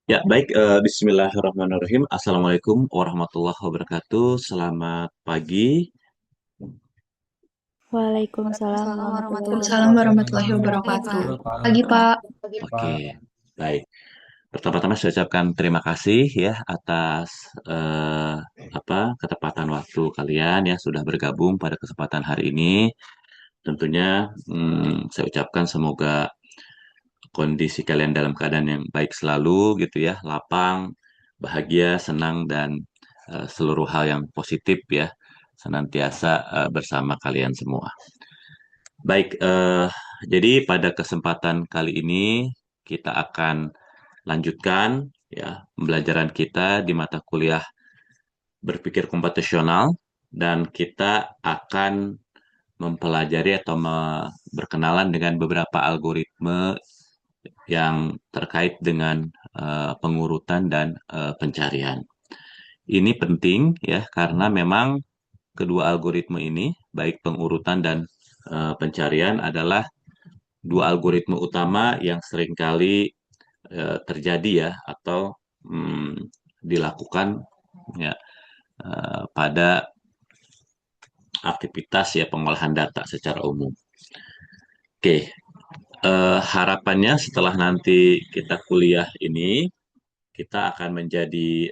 Ya, baik. Bismillahirrahmanirrahim. Assalamualaikum warahmatullahi wabarakatuh. Selamat pagi. Waalaikumsalam Waalaikumsalam warahmatullahi warahmatullahi wabarakatuh. wabarakatuh. Pagi, Pak. Pagi, Oke, Pak. baik. Pertama-tama saya ucapkan terima kasih ya atas eh, ketepatan waktu kalian ya sudah bergabung pada kesempatan hari ini. Tentunya saya ucapkan semoga kondisi kalian dalam keadaan yang baik selalu gitu ya, lapang, bahagia, senang dan seluruh hal yang positif ya senantiasa bersama kalian semua. Baik, jadi pada kesempatan kali ini kita akan lanjutkan ya pembelajaran kita di mata kuliah berpikir komputasional dan kita akan mempelajari atau berkenalan dengan beberapa algoritma yang terkait dengan pengurutan dan pencarian. Ini penting ya karena memang kedua algoritma ini baik pengurutan dan pencarian adalah dua algoritma utama yang seringkali terjadi ya atau dilakukan ya pada aktivitas ya pengolahan data secara umum. Oke, harapannya setelah nanti kita kuliah ini kita akan menjadi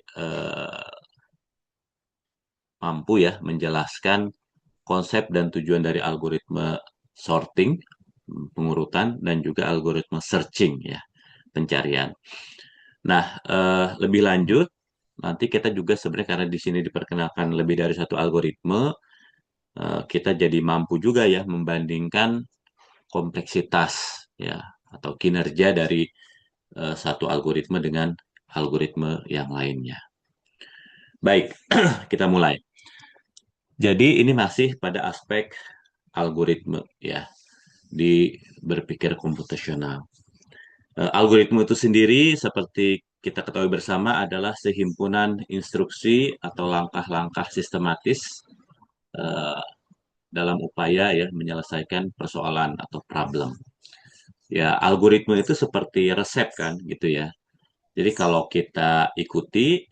mampu ya menjelaskan konsep dan tujuan dari algoritma sorting, pengurutan, dan juga algoritma searching ya, pencarian. Nah, lebih lanjut, nanti kita juga sebenarnya karena di sini diperkenalkan lebih dari satu algoritma, kita jadi mampu juga ya membandingkan kompleksitas ya atau kinerja dari satu algoritma dengan algoritma yang lainnya. Baik, kita mulai. Jadi ini masih pada aspek algoritma ya di berpikir komputasional. Algoritma itu sendiri seperti kita ketahui bersama adalah sehimpunan instruksi atau langkah-langkah sistematis eh, dalam upaya ya menyelesaikan persoalan atau problem. Ya, algoritma itu seperti resep kan gitu ya. Jadi kalau kita ikuti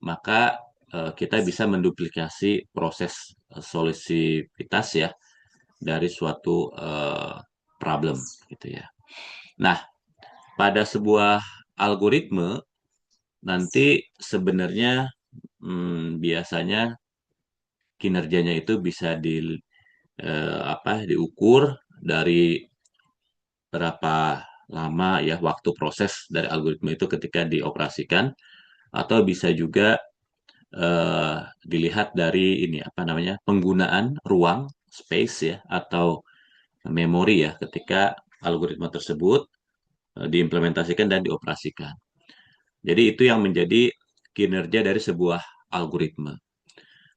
maka kita bisa menduplikasi proses solusivitas ya dari suatu problem gitu ya. Nah, pada sebuah algoritma nanti sebenarnya biasanya kinerjanya itu bisa diukur dari berapa lama ya waktu proses dari algoritma itu ketika dioperasikan atau bisa juga eh, dilihat dari ini apa namanya penggunaan ruang space ya atau memori ya ketika algoritma tersebut diimplementasikan dan dioperasikan. Jadi itu yang menjadi kinerja dari sebuah algoritma.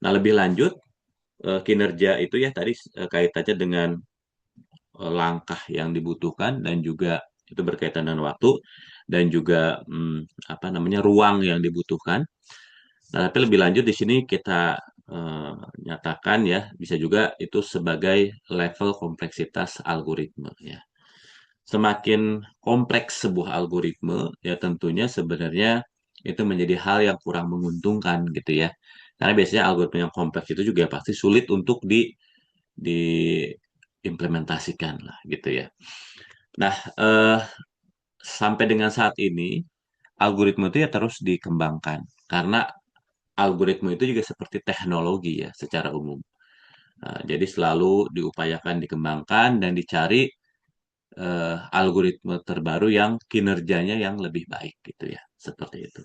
Nah, lebih lanjut kinerja itu ya tadi kaitannya dengan langkah yang dibutuhkan dan juga itu berkaitan dengan waktu dan juga ruang yang dibutuhkan. Nah, tapi lebih lanjut di sini kita eh, nyatakan ya bisa juga itu sebagai level kompleksitas algoritma ya. Semakin kompleks sebuah algoritma, ya tentunya sebenarnya itu menjadi hal yang kurang menguntungkan gitu ya. Karena biasanya algoritma yang kompleks itu juga pasti sulit untuk diimplementasikan lah gitu ya. Nah, sampai dengan saat ini algoritma itu ya terus dikembangkan karena algoritma itu juga seperti teknologi ya secara umum. Jadi selalu diupayakan dikembangkan dan dicari algoritma terbaru yang kinerjanya yang lebih baik gitu ya, seperti itu.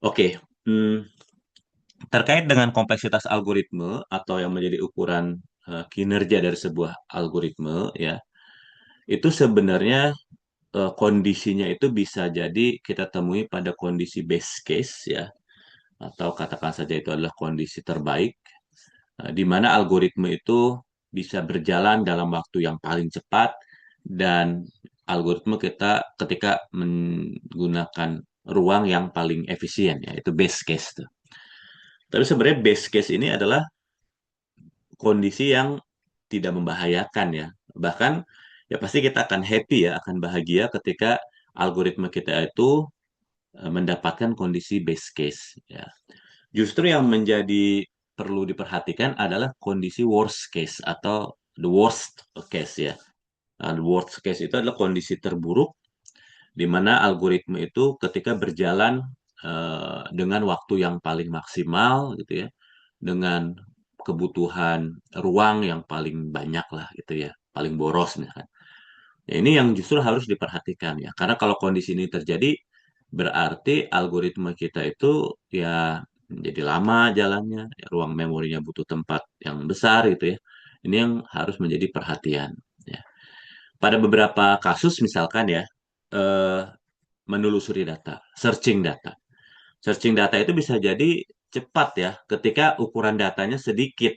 Oke, terkait dengan kompleksitas algoritma atau yang menjadi ukuran kinerja dari sebuah algoritma ya, itu sebenarnya kondisinya itu bisa jadi kita temui pada kondisi base case ya, atau katakan saja itu adalah kondisi terbaik, di mana algoritma itu bisa berjalan dalam waktu yang paling cepat dan algoritma kita ketika menggunakan ruang yang paling efisien ya itu base case tuh. Tapi sebenarnya base case ini adalah kondisi yang tidak membahayakan ya. Bahkan ya pasti kita akan happy ya, akan bahagia ketika algoritma kita itu mendapatkan kondisi base case ya. Justru yang menjadi perlu diperhatikan adalah kondisi worst case atau the worst case ya. Nah, the worst case itu adalah kondisi terburuk di mana algoritma itu ketika berjalan dengan waktu yang paling maksimal gitu ya, dengan kebutuhan ruang yang paling banyak lah gitu ya, paling boros misalkan. Ya, ini yang justru harus diperhatikan ya, karena kalau kondisi ini terjadi berarti algoritma kita itu ya menjadi lama jalannya, ya, ruang memorinya butuh tempat yang besar gitu ya. Ini yang harus menjadi perhatian. Ya. Pada beberapa kasus misalkan ya, eh, menelusuri data, searching data. Searching data itu bisa jadi cepat ya ketika ukuran datanya sedikit.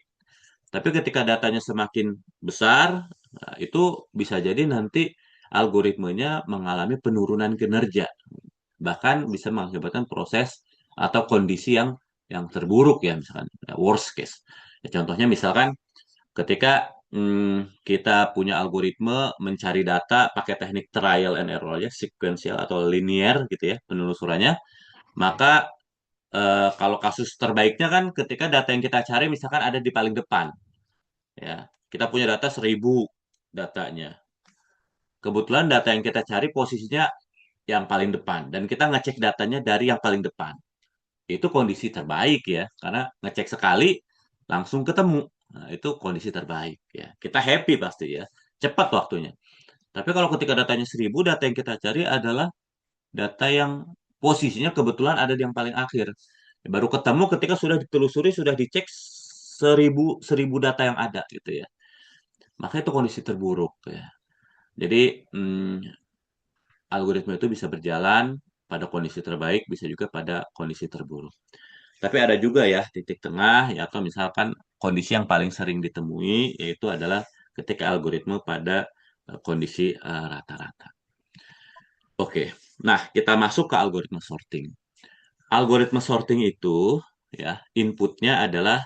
Tapi ketika datanya semakin besar, nah, itu bisa jadi nanti algoritmenya mengalami penurunan kinerja. Bahkan bisa mengakibatkan proses atau kondisi yang terburuk ya misalkan ya, worst case. Ya, contohnya misalkan ketika kita punya algoritma mencari data pakai teknik trial and error ya, sequential atau linear gitu ya penelusurannya, maka kalau kasus terbaiknya kan ketika data yang kita cari misalkan ada di paling depan ya. Kita punya data 1.000 datanya. Kebetulan data yang kita cari posisinya yang paling depan dan kita ngecek datanya dari yang paling depan. Itu kondisi terbaik ya, karena ngecek sekali langsung ketemu. Nah, itu kondisi terbaik ya. Kita happy pasti ya, cepat waktunya. Tapi kalau ketika datanya 1.000, data yang kita cari adalah data yang posisinya kebetulan ada di yang paling akhir. Baru ketemu ketika sudah ditelusuri, sudah dicek 1.000 data yang ada gitu ya. Maka itu kondisi terburuk ya. Jadi algoritma itu bisa berjalan pada kondisi terbaik, bisa juga pada kondisi terburuk. Tapi ada juga ya titik tengah ya atau misalkan kondisi yang paling sering ditemui yaitu adalah ketika algoritma pada kondisi rata-rata. Oke, nah kita masuk ke algoritma sorting. Algoritma sorting itu ya inputnya adalah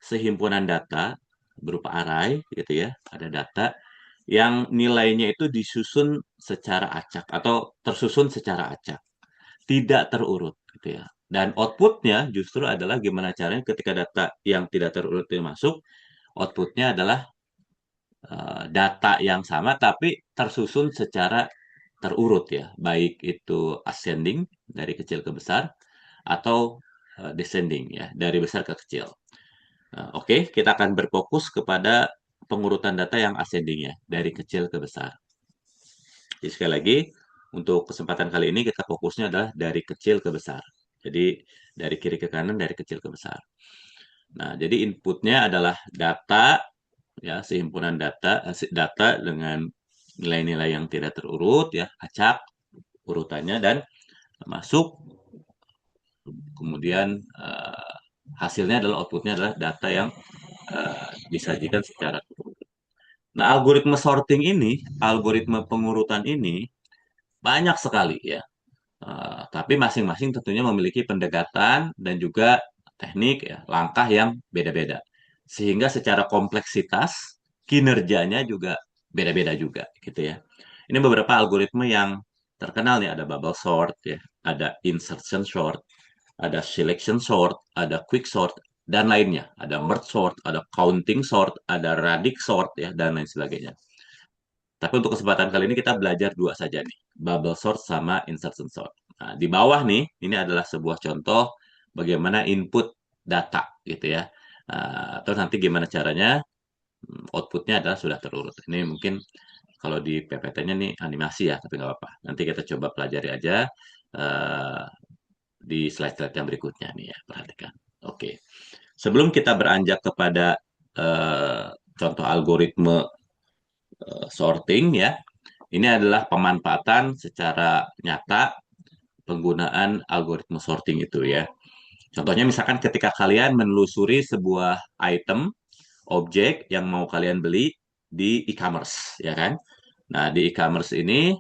sehimpunan data berupa array gitu ya, ada data yang nilainya itu disusun secara acak atau tersusun secara acak, tidak terurut gitu ya. Dan outputnya justru adalah gimana caranya ketika data yang tidak terurut itu masuk, outputnya adalah data yang sama tapi tersusun secara terurut ya, baik itu ascending dari kecil ke besar atau descending ya, dari besar ke kecil. Nah, oke, kita akan berfokus kepada pengurutan data yang ascending ya, dari kecil ke besar. Jadi sekali lagi, untuk kesempatan kali ini kita fokusnya adalah dari kecil ke besar. Jadi dari kiri ke kanan, dari kecil ke besar. Nah, jadi inputnya adalah data, ya sehimpunan data, data dengan nilai-nilai yang tidak terurut, ya acak urutannya dan masuk. Kemudian hasilnya adalah outputnya adalah data yang disajikan secara terurut. Nah, algoritma sorting ini, algoritma pengurutan ini banyak sekali ya. Tapi masing-masing tentunya memiliki pendekatan dan juga teknik ya, langkah yang beda-beda. Sehingga secara kompleksitas kinerjanya juga beda-beda juga gitu ya. Ini beberapa algoritma yang terkenal nih, ada bubble sort ya, ada insertion sort, ada selection sort, ada quick sort dan lainnya. Ada merge sort, ada counting sort, ada radix sort ya dan lain sebagainya. Tapi untuk kesempatan kali ini kita belajar dua saja nih, bubble sort sama insertion sort. Nah, di bawah nih, ini adalah sebuah contoh bagaimana input data gitu ya. Terus nanti gimana caranya outputnya adalah sudah terurut. Ini mungkin kalau di PPT-nya nih animasi ya, tapi nggak apa-apa. Nanti kita coba pelajari aja uh, di slide-slide yang berikutnya nih ya, perhatikan. Oke, sebelum kita beranjak kepada uh, contoh algoritme sorting ya, ini adalah pemanfaatan secara nyata penggunaan algoritma sorting itu ya. Contohnya misalkan ketika kalian menelusuri sebuah item, objek yang mau kalian beli di e-commerce, ya kan? Nah, di e-commerce ini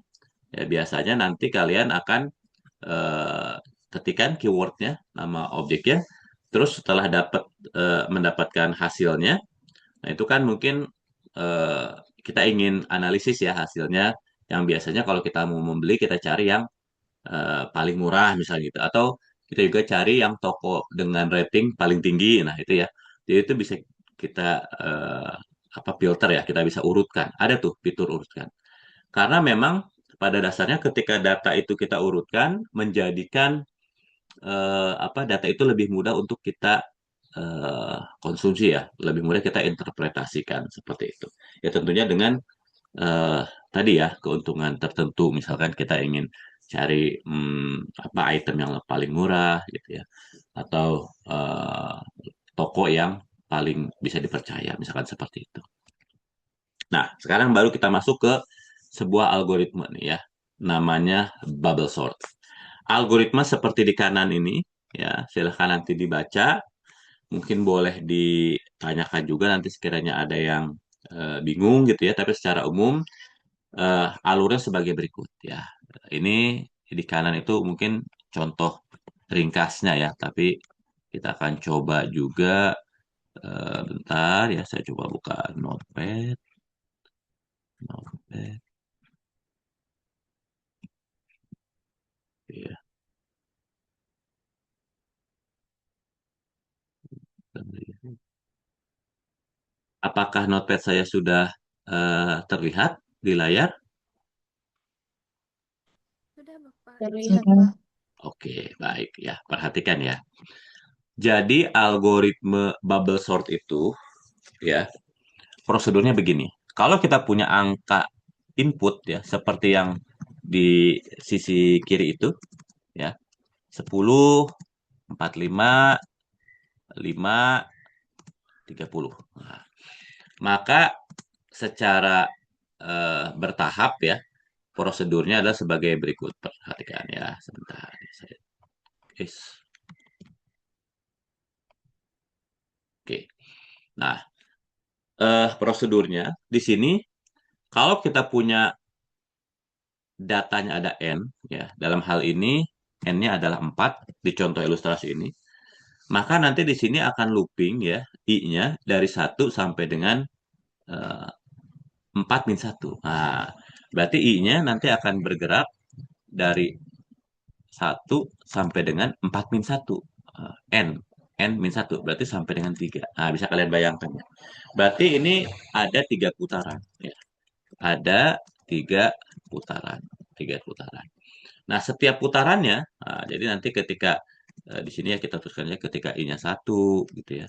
ya biasanya nanti kalian akan eh, ketikkan keywordnya, nama objeknya, terus setelah mendapatkan hasilnya, nah itu kan mungkin eh, kita ingin analisis ya hasilnya, yang biasanya kalau kita mau membeli kita cari yang paling murah misalnya gitu, atau kita juga cari yang toko dengan rating paling tinggi. Nah itu ya, jadi itu bisa kita eh, apa filter ya, kita bisa urutkan, ada tuh fitur urutkan, karena memang pada dasarnya ketika data itu kita urutkan menjadikan apa data itu lebih mudah untuk kita konsumsi ya, lebih mudah kita interpretasikan seperti itu. Ya tentunya dengan eh, tadi ya keuntungan tertentu, misalkan kita ingin cari apa item yang paling murah gitu ya, atau toko yang paling bisa dipercaya, misalkan seperti itu. Nah, sekarang baru kita masuk ke sebuah algoritma nih ya, namanya bubble sort. Algoritma seperti di kanan ini ya, silahkan nanti dibaca, mungkin boleh ditanyakan juga nanti sekiranya ada yang bingung gitu ya, tapi secara umum alurnya sebagai berikut ya. Ini di kanan itu mungkin contoh ringkasnya ya, tapi kita akan coba juga bentar ya, saya coba buka notepad, notepad ya. Apakah notepad saya sudah terlihat di layar? Sudah, Bapak. Terlihat, Pak. Oke, baik ya. Perhatikan ya. Jadi algoritma bubble sort itu ya, prosedurnya begini. Kalau kita punya angka input ya, seperti yang di sisi kiri itu ya, 10, 45, 5, 30. Nah, maka secara bertahap ya, prosedurnya adalah sebagai berikut. Perhatikan ya, sebentar. Yes. Oke. Nah, prosedurnya di sini kalau kita punya datanya ada n ya, dalam hal ini n-nya adalah 4 di contoh ilustrasi ini, maka nanti di sini akan looping ya i-nya dari 1 sampai dengan eh, 4 min 1. Nah, berarti i-nya nanti akan bergerak dari 1 sampai dengan 4 min 1. N n min 1 berarti sampai dengan 3. Nah, bisa kalian bayangkan ya. Berarti ini ada 3 putaran ya. Ada 3 putaran, 3 putaran. Nah, setiap putarannya, nah, jadi nanti ketika di sini ya kita tuliskannya ketika i-nya 1 gitu ya.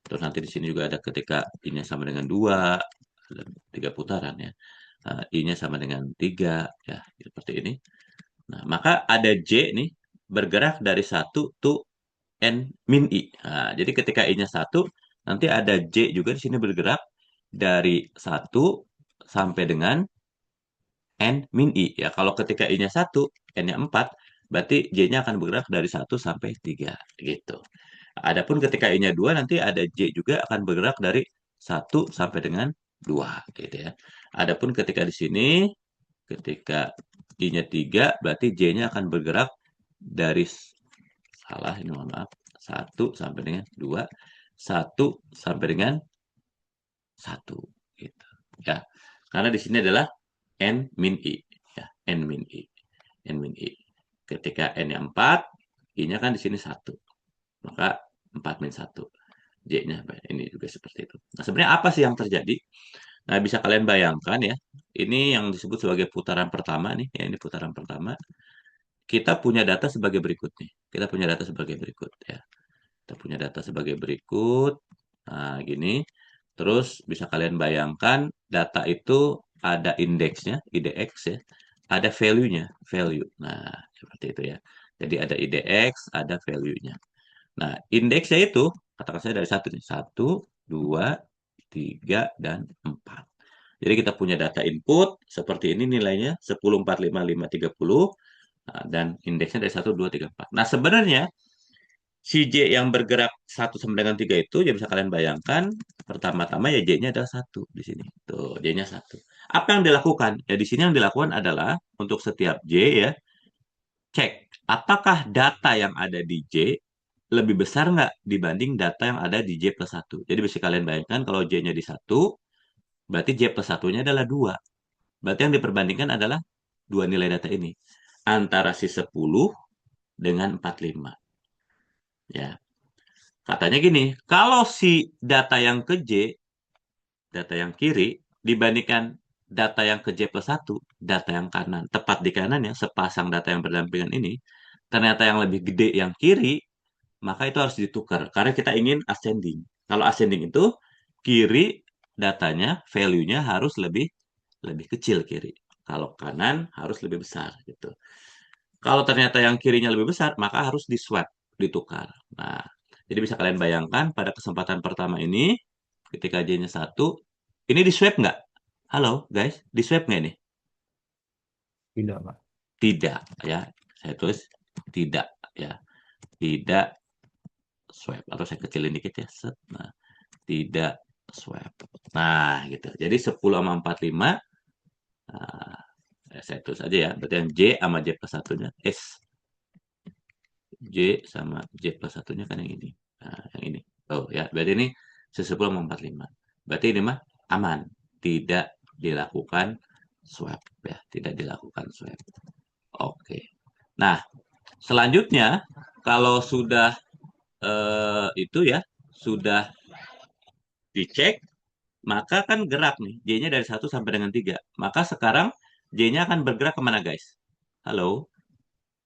Terus nanti di sini juga ada ketika i-nya sama dengan 2, ada 3 putaran ya. I-nya sama dengan 3 ya, seperti ini. Nah, maka ada J nih bergerak dari 1 to N min I. Nah, jadi ketika I-nya 1, nanti ada J juga di sini bergerak dari 1 sampai dengan N min I. Ya, kalau ketika I-nya 1, N-nya 4, berarti J-nya akan bergerak dari 1 sampai 3. Gitu. Adapun ketika I-nya 2, nanti ada J juga akan bergerak dari 1 sampai dengan 2. Gitu ya. Adapun ketika di sini, ketika I-nya 3, berarti J-nya akan bergerak dari salah ini mohon maaf 1 sampai dengan 2, 1 sampai dengan 1 gitu ya, karena di sini adalah n min i ya, n min i, n min i ketika n-nya 4, i-nya kan di sini 1, maka 4 min 1, j-nya ini juga seperti itu. Nah, sebenarnya apa sih yang terjadi? Nah, bisa kalian bayangkan ya, ini yang disebut sebagai putaran pertama nih ya, ini putaran pertama. Kita punya data sebagai berikut nih, kita punya data sebagai berikut ya. Kita punya data sebagai berikut. Nah, gini. Terus bisa kalian bayangkan data itu ada indeksnya, IDX ya. Ada value-nya, value. Nah, seperti itu ya. Jadi ada IDX, ada value-nya. Nah, indeksnya itu, katakan saya dari satu nih. 1, 2, 3, dan 4. Jadi kita punya data input, seperti ini nilainya, 10, 4, 5, 5, 30. Nah, dan indeksnya dari 1, 2, 3, 4. Nah, sebenarnya si J yang bergerak 1 sampai dengan 3 itu ya bisa kalian bayangkan pertama-tama ya J-nya adalah 1 di sini. Tuh, J-nya 1. Apa yang dilakukan? Ya di sini yang dilakukan adalah untuk setiap J ya, cek apakah data yang ada di J lebih besar nggak dibanding data yang ada di J plus 1. Jadi bisa kalian bayangkan kalau J-nya di 1, Berarti J plus satunya adalah 2. Berarti yang diperbandingkan adalah dua nilai data ini. Antara si 10 dengan 45. Ya. Katanya gini, kalau si data yang ke J, data yang kiri, dibandingkan data yang ke J plus satu, data yang kanan, tepat di kanan ya, sepasang data yang berdampingan ini, ternyata yang lebih gede yang kiri, maka itu harus ditukar. Karena kita ingin ascending. Kalau ascending itu, kiri datanya, value-nya harus lebih lebih kecil kiri. Kalau kanan harus lebih besar gitu. Kalau ternyata yang kirinya lebih besar, maka harus di swap, ditukar. Nah, jadi bisa kalian bayangkan pada kesempatan pertama ini, ketika J-nya 1, ini di swap nggak? Halo guys, di swap nggak ini? Tidak, Pak. Tidak ya. Saya tulis tidak ya. Tidak swap. Atau saya kecilin dikit ya. Set. Nah, tidak swap. Nah, gitu. Jadi 10 sama 45. Nah, saya tulis aja ya. Berarti yang J sama J plus satunya S. J sama J plus satunya kan yang ini. Nah, yang ini. Oh ya, berarti ini 10 sama 45. Berarti ini mah aman. Tidak dilakukan swap ya, tidak dilakukan swap. Oke. Nah, selanjutnya kalau sudah itu ya, sudah dicek, maka kan gerak nih. J-nya dari 1 sampai dengan 3. Maka sekarang J-nya akan bergerak kemana guys? Halo?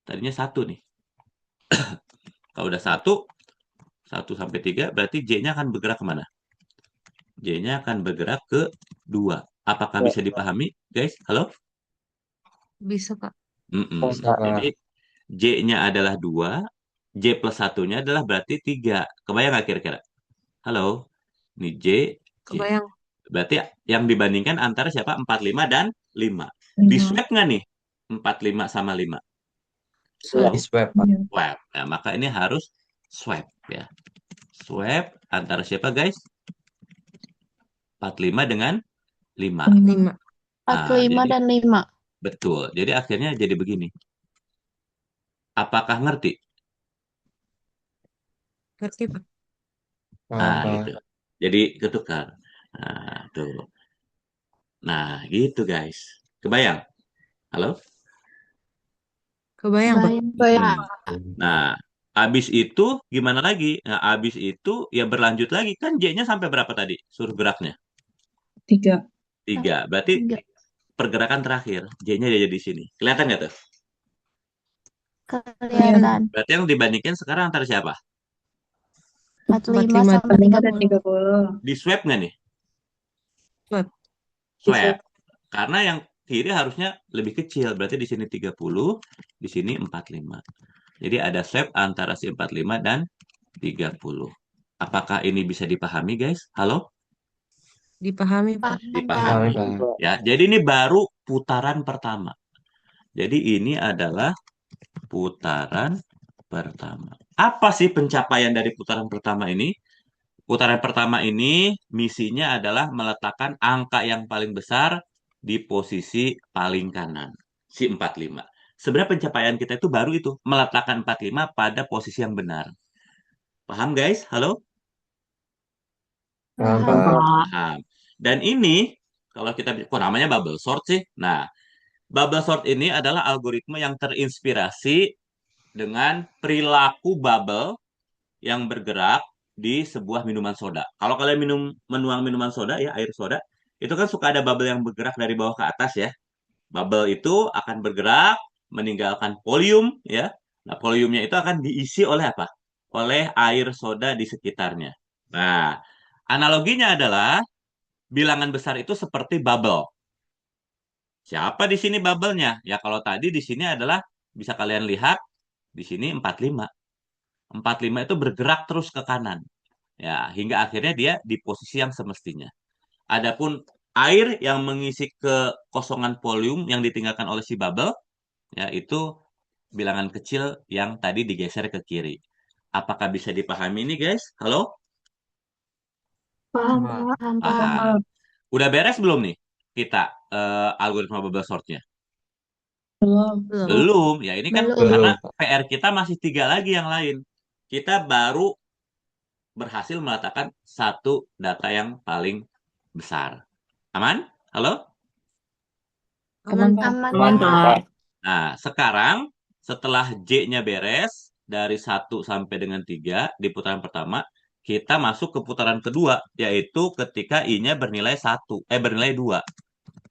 Tadinya 1 nih. Kalau udah 1 sampai 3, berarti J-nya akan bergerak kemana? J-nya akan bergerak ke 2. Apakah bisa dipahami, guys? Halo? Bisa, Kak. Bisa, Pak. Jadi, J-nya adalah 2, J plus satunya adalah berarti 3. Kebayang nggak kira-kira? Halo? Ini J, J. Kebayang. Berarti yang dibandingkan antara siapa? 45 dan 5. Di swap nggak nih? 45 sama 5. Di swab, Pak. Swap. Nah, maka ini harus swap ya. Swap antara siapa guys? 45 dengan 5. 5. Nah, 45 jadi dan 5. betul. Jadi akhirnya jadi begini. Apakah ngerti? Ngerti, Pak? Nah, Pak. gitu. Jadi ketukar. Nah, tuh. Nah, gitu guys. Kebayang? Halo? Kebayang, Pak. Bayang. Nah, habis itu gimana lagi? Nah, habis itu ya berlanjut lagi. Kan J-nya sampai berapa tadi? Suruh geraknya? 3. 3. Berarti 3. pergerakan terakhir. J-nya jadi di sini. Kelihatan nggak tuh? Kelihatan. Berarti yang dibandingkan sekarang antara siapa? 45 sama 30. 30. Di swap nggak nih? Swap. Swap. Karena yang kiri harusnya lebih kecil. Berarti di sini 30, di sini 45. Jadi ada swap antara si 45 dan 30. Apakah ini bisa dipahami, guys? Halo? Dipahami, Pak. Paham, Dipahami. Pak. Ya, jadi ini baru putaran pertama. Jadi ini adalah putaran pertama. Apa sih pencapaian dari putaran pertama ini? Putaran pertama ini misinya adalah meletakkan angka yang paling besar di posisi paling kanan, si 45. Sebenarnya pencapaian kita itu baru itu, meletakkan 45 pada posisi yang benar. Paham guys? Halo? Paham, paham. Pak. Paham. Dan ini, kalau kita, kok namanya bubble sort sih? Nah, bubble sort ini adalah algoritma yang terinspirasi dengan perilaku bubble yang bergerak di sebuah minuman soda. Kalau kalian menuang minuman soda ya, air soda, itu kan suka ada bubble yang bergerak dari bawah ke atas ya. Bubble itu akan bergerak meninggalkan volume ya. Nah, volumenya itu akan diisi oleh apa? Oleh air soda di sekitarnya. Nah, analoginya adalah bilangan besar itu seperti bubble. Siapa di sini bubble-nya? Ya kalau tadi di sini adalah bisa kalian lihat di sini 45. 45 itu bergerak terus ke kanan. Ya, hingga akhirnya dia di posisi yang semestinya. Adapun air yang mengisi kekosongan volume yang ditinggalkan oleh si bubble, ya itu bilangan kecil yang tadi digeser ke kiri. Apakah bisa dipahami ini, guys? Halo? Paham, Pak. paham, Paham. Udah beres belum nih kita algoritma bubble sortnya? Belum. Belum. Ya ini kan Belum. karena Belum, Pak. PR kita masih 3 lagi yang lain. Kita baru berhasil meletakkan satu data yang paling besar. Aman? Halo? Aman, Pak. Aman. Aman, Pak. Nah, sekarang setelah J-nya beres dari 1 sampai dengan 3 di putaran pertama, kita masuk ke putaran kedua, yaitu ketika I-nya bernilai 1, bernilai 2.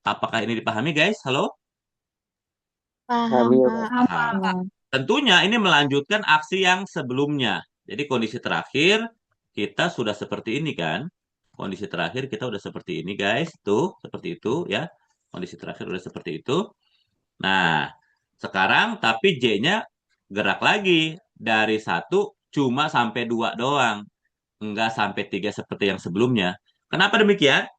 Apakah ini dipahami, guys? Halo? Paham, Pak. Paham. Paham. Tentunya ini melanjutkan aksi yang sebelumnya. Jadi kondisi terakhir kita sudah seperti ini kan? Kondisi terakhir kita udah seperti ini, guys. Tuh, seperti itu ya. Kondisi terakhir udah seperti itu. Nah, sekarang tapi J-nya gerak lagi dari 1 cuma sampai 2 doang. Enggak sampai 3 seperti yang sebelumnya. Kenapa demikian?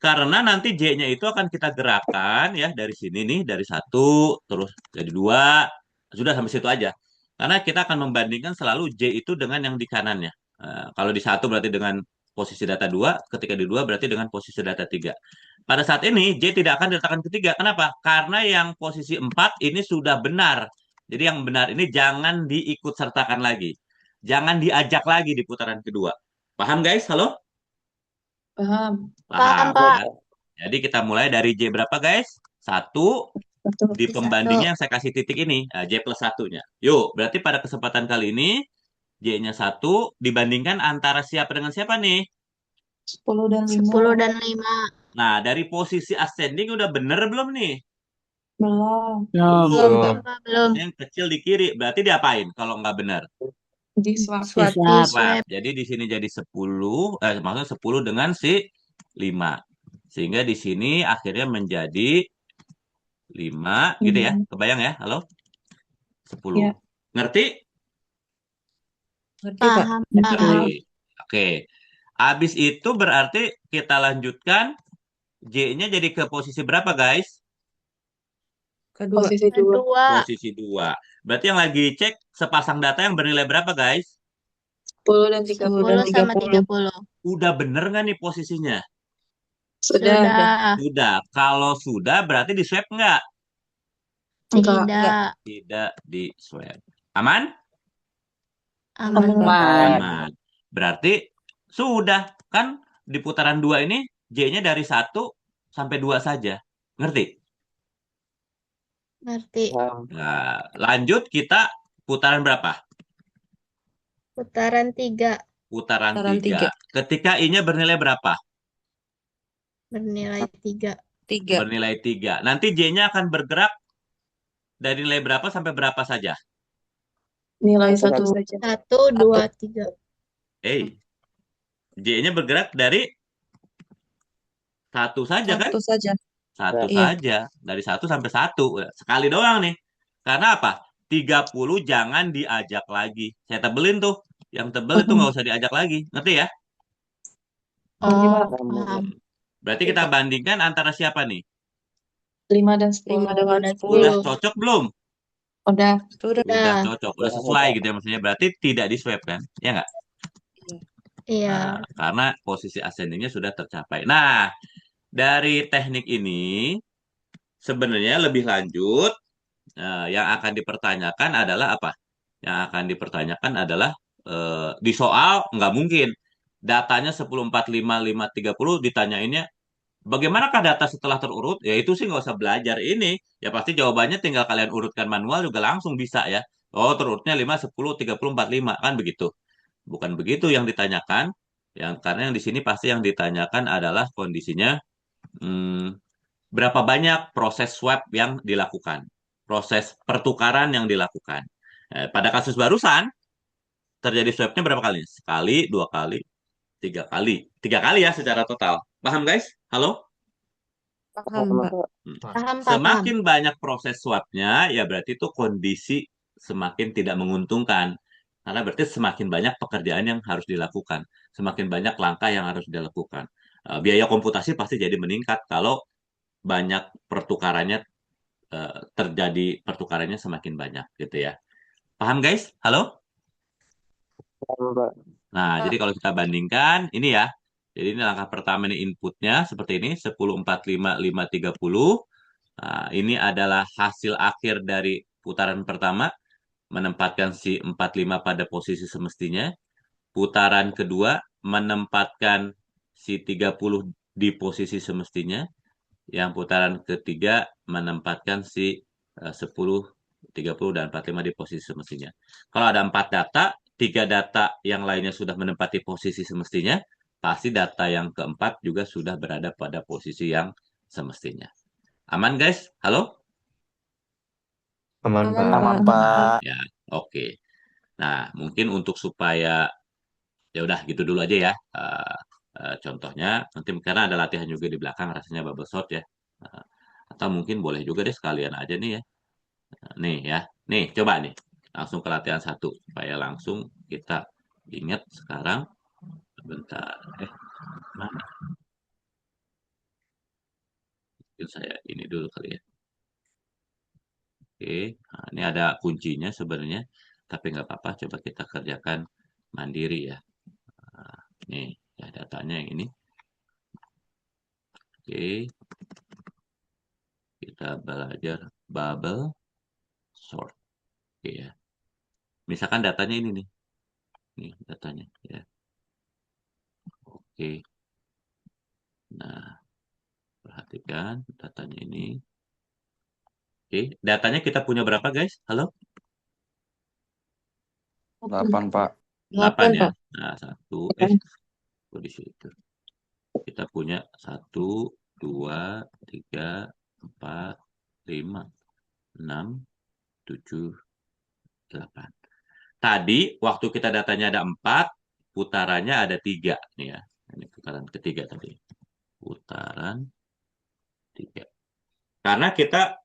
Karena nanti J-nya itu akan kita gerakan ya dari sini nih, dari 1 terus jadi 2, sudah sampai situ aja. Karena kita akan membandingkan selalu J itu dengan yang di kanannya. Kalau di 1 berarti dengan posisi data 2, ketika di 2 berarti dengan posisi data 3. Pada saat ini J tidak akan diletakkan ketiga. Kenapa? Karena yang posisi 4 ini sudah benar. Jadi yang benar ini jangan diikut sertakan lagi. Jangan diajak lagi di putaran kedua. Paham guys? Halo? Paham. Paham Paham, Pak. kan? Jadi kita mulai dari J berapa guys? 1 Satu. di pembandingnya yang saya kasih titik ini. Nah, J plus 1-nya. Yuk, berarti pada kesempatan kali ini J-nya 1 dibandingkan antara siapa dengan siapa nih? 10 dan 5. 10 dan 5. Nah, dari posisi ascending udah bener belum nih? Belum. Ya, Belum. belum. Pak, belum. Yang kecil di kiri, berarti diapain kalau nggak benar? Di swap. Swap. Swap. Jadi di sini jadi 10, maksudnya 10 dengan si 5. Sehingga di sini akhirnya menjadi 5, gitu ya. Kebayang ya? Halo? 10. Ya. Ngerti? Ngerti, Pak? Paham, Pak. Ngerti. Oke. Habis itu berarti kita lanjutkan J-nya jadi ke posisi berapa, guys? Kedua. Kedua. Posisi 2. Berarti yang lagi cek sepasang data yang bernilai berapa, guys? 10 dan 30 dan 10 sama 30. 30. Udah bener nggak nih posisinya? Sudah. Sudah. Kalau sudah berarti di swab nggak? Enggak. Tidak. Tidak di swab. Aman? Aman. Aman. Aman. Berarti sudah. Kan di putaran 2 ini J-nya dari 1 sampai 2 saja. Ngerti? Ngerti. Nah, lanjut kita putaran berapa? Putaran 3 Putaran Putaran 3. Ketika I-nya bernilai berapa? bernilai 3. 3. Bernilai 3. Nanti J-nya akan bergerak dari nilai berapa sampai berapa saja? Nilai 1 saja. 1, 2, 3. J-nya bergerak dari 1 saja kan? 1 saja. 1 Iya. saja. Dari 1 sampai 1. Sekali doang nih. Karena apa? 30 jangan diajak lagi. Saya tebelin tuh. Yang tebel itu nggak usah diajak lagi. Ngerti ya? Oh, paham. Berarti kita bandingkan antara siapa nih? 5 dan 10. 5 dengan Udah 10. cocok belum? Udah. Udah cocok. Udah sesuai gitu ya maksudnya. Berarti tidak di swab kan? Ya nggak? Iya. Nah, karena posisi ascendingnya sudah tercapai. Nah, dari teknik ini sebenarnya lebih lanjut yang akan dipertanyakan adalah apa? Yang akan dipertanyakan adalah di soal nggak mungkin datanya 10, 4, 5, 5, 30 ditanyainnya bagaimanakah data setelah terurut? Ya itu sih nggak usah belajar ini. Ya pasti jawabannya tinggal kalian urutkan manual juga langsung bisa ya. Oh terurutnya 5, 10, 30, 45 kan begitu. Bukan begitu yang ditanyakan. Karena yang di sini pasti yang ditanyakan adalah kondisinya berapa banyak proses swab yang dilakukan, proses pertukaran yang dilakukan. Pada kasus barusan terjadi swabnya berapa kali? Sekali, 2 kali, 3 kali, 3 kali ya secara total. Paham guys? Halo? Paham, Pak. Paham, Semakin banyak proses swabnya, ya berarti itu kondisi semakin tidak menguntungkan. Karena berarti semakin banyak pekerjaan yang harus dilakukan, semakin banyak langkah yang harus dilakukan. Biaya komputasi pasti jadi meningkat kalau banyak pertukarannya terjadi pertukarannya semakin banyak gitu ya. Paham guys? Halo? Nah, jadi kalau kita bandingkan ini ya. Jadi ini langkah pertama ini inputnya seperti ini 10, 4, 5, 5, 30. Nah, ini adalah hasil akhir dari putaran pertama menempatkan si 45 pada posisi semestinya. Putaran kedua menempatkan si 30 di posisi semestinya. Yang putaran ketiga menempatkan si 10, 30, dan 45 di posisi semestinya. Kalau ada 4 data, 3 data yang lainnya sudah menempati posisi semestinya, pasti data yang keempat juga sudah berada pada posisi yang semestinya. Aman guys? Halo? Aman, Pak. Aman, Pak. Ya, oke. Nah, mungkin untuk supaya ya udah gitu dulu aja ya. Contohnya nanti karena ada latihan juga di belakang rasanya bubble sort ya. Eh, atau mungkin boleh juga deh sekalian aja nih ya. Nih ya. Nih, coba nih. Langsung ke latihan satu supaya langsung kita ingat sekarang. Bentar. Mana? Mungkin saya ini dulu kali ya. Oke, nah, ini ada kuncinya sebenarnya, tapi nggak apa-apa. Coba kita kerjakan mandiri ya. Nah, nih ya datanya yang ini. Oke, kita belajar bubble sort. Oke ya. Misalkan datanya ini nih. Nih datanya ya. Oke. Nah, perhatikan datanya ini. Oke, datanya kita punya berapa guys? Halo? 8, Pak. 8 ya. Pak. Nah, satu. Di situ. Kita punya 1, 2, 3, 4, 5, 6, 7, 8. Tadi waktu kita datanya ada 4, putarannya ada 3 nih ya. Ini putaran ketiga tadi. Putaran 3. Karena kita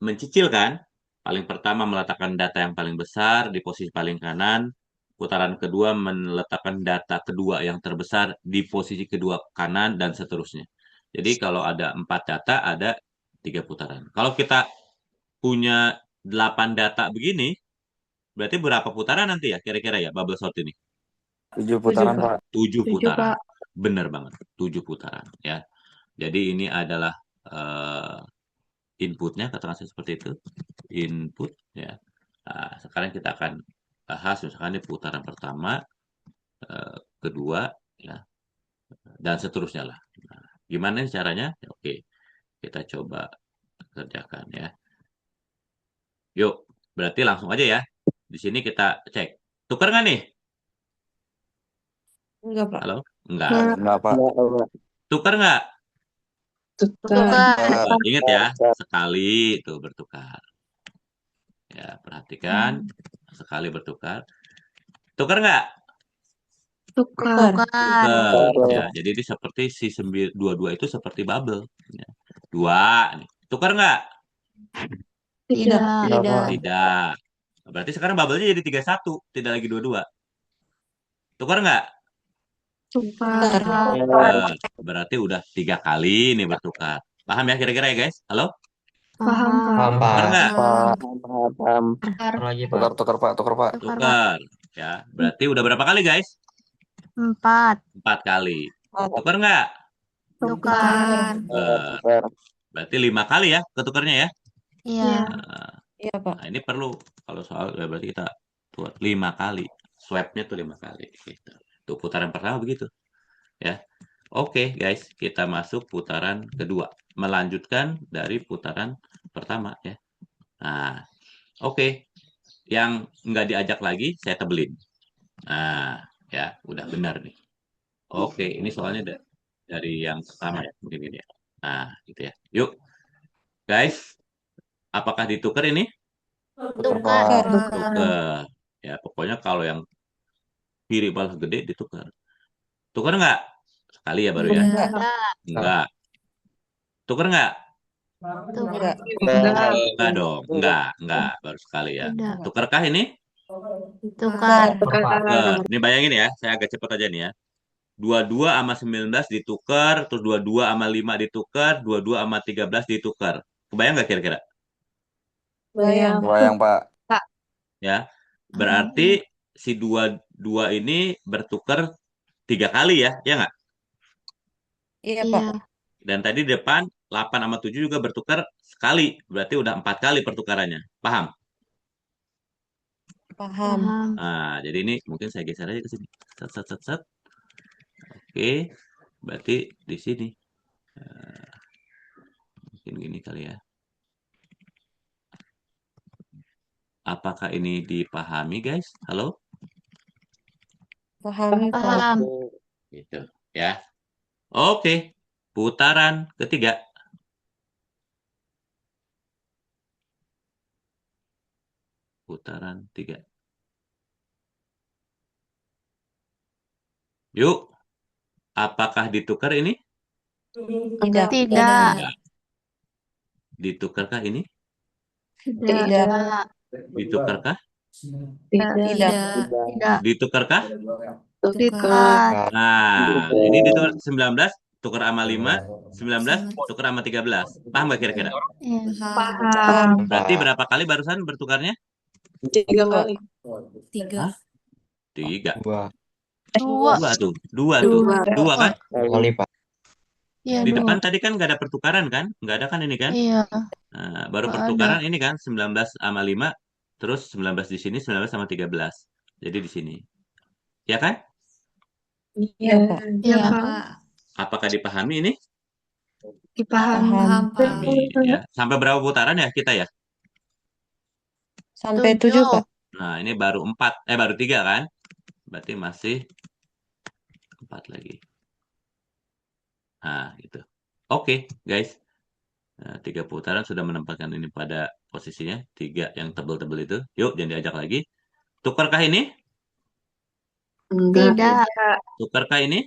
mencicil kan, paling pertama meletakkan data yang paling besar di posisi paling kanan, putaran kedua meletakkan data kedua yang terbesar di posisi kedua kanan, dan seterusnya. Jadi kalau ada 4 data, ada 3 putaran. Kalau kita punya 8 data begini, berarti berapa putaran nanti ya kira-kira ya bubble sort ini? 7 putaran, Pak. Pak. 7 Tujuh, putaran. Pak. Bener banget, 7 putaran ya. Jadi ini adalah inputnya, katakan seperti itu. Input ya. Nah, sekarang kita akan bahas misalkan ini putaran pertama, kedua ya, dan seterusnya lah. Nah, gimana caranya? Oke, kita coba kerjakan ya. Yuk, berarti langsung aja ya. Di sini kita cek. Tukar nggak nih? Enggak, Pak. Halo? Enggak. Enggak, Pak. Tukar nggak? Tukar. Tukar. Ingat ya, sekali itu bertukar. Ya, perhatikan. Sekali bertukar. Tukar nggak? Tukar. Tukar. Ya, jadi ini seperti si 22 itu seperti bubble. Ya. 2 nih. Tukar nggak? Tidak. Tidak. Tidak. Berarti sekarang bubble-nya jadi 31, tidak lagi 22. Tukar nggak? Tukar. Berarti udah 3 kali nih bertukar. Paham ya kira-kira ya guys? Halo? Paham, Pak. Paham, Tukar Pak. nggak? Paham. Tukar. Tukar lagi, Pak. Tukar, tukar, Pak. Tukar, Pak. Tukar, Pak. Tukar. Ya, berarti udah berapa kali guys? 4. 4 kali. Tukar nggak? Tukar. Eh, berarti 5 kali ya ketukarnya ya. Iya. Iya, Pak. Nah, ini perlu kalau soal ya berarti kita buat 5 kali. Swap-nya tuh 5 kali. Gitu. Tuh putaran pertama begitu. Ya. Oke, guys, kita masuk putaran kedua. Melanjutkan dari putaran pertama ya. Nah, oke. Yang nggak diajak lagi saya tebelin. Nah, ya, udah benar nih. Oke, ini soalnya dari yang pertama ya, mungkin ini ya. Nah, gitu ya. Yuk, guys, apakah ditukar ini? Tukar. Tukar. Ya, pokoknya kalau yang kiri balas gede ditukar. Tukar nggak? Sekali ya baru ya? Tidak. Enggak. Tukar nggak? Tukar. Enggak dong. Enggak. Baru sekali ya. Tidak. Tukarkah ini? Tukar. Tukar. Ini bayangin ya, saya agak cepat aja nih ya. 22 sama 19 ditukar, terus 22 sama 5 ditukar, 22 sama 13 ditukar. Kebayang nggak kira-kira? Bayang. Bayang, Pak. Ya. Berarti si 22 ini bertukar 3 kali ya, ya nggak? Iya, Iya. Pak. Dan tadi di depan 8 sama 7 juga bertukar sekali. Berarti udah 4 kali pertukarannya. Paham? Paham. Paham. Nah, jadi ini mungkin saya geser aja ke sini. Set. Oke. Berarti di sini Mungkin gini kali ya. Apakah ini dipahami, guys? Halo? Pahami, Pak. Paham. Gitu, ya. Oke, putaran ketiga. Putaran 3. Yuk, apakah ditukar ini? Tidak. Tidak. Enggak. Ditukarkah ini? Tidak. Ditukarkah? Tidak. Tidak. Ditukarkah? Tukar. Nah, ini ditukar 19, tukar sama 5, 19, tukar sama 13. Paham nggak kira-kira? Iya. Paham. Berarti berapa kali barusan bertukarnya? 3 kali. Hah? 3. Dua. Dua. Dua tuh. Dua kan? Dua kali, Pak. Iya, Di dua. depan tadi kan nggak ada pertukaran kan? Nggak ada kan ini kan? Iya. Nah, baru Nggak pertukaran ada. ini kan 19 sama 5, terus 19 di sini, 19 sama 13. Jadi di sini. Ya kan? Iya, Pak. Iya. Apakah dipahami ini? Paham. Pahami ya. Sampai berapa putaran ya kita ya? Sampai 7, Pak. Nah, ini baru 4, baru 3 kan? Berarti masih 4 lagi. Nah, gitu. Oke, guys. Nah, 3 putaran sudah menempatkan ini pada posisinya. 3 yang tebel-tebel itu. Yuk, jangan diajak lagi. Tukarkah ini? Tidak. Tukarkah ini?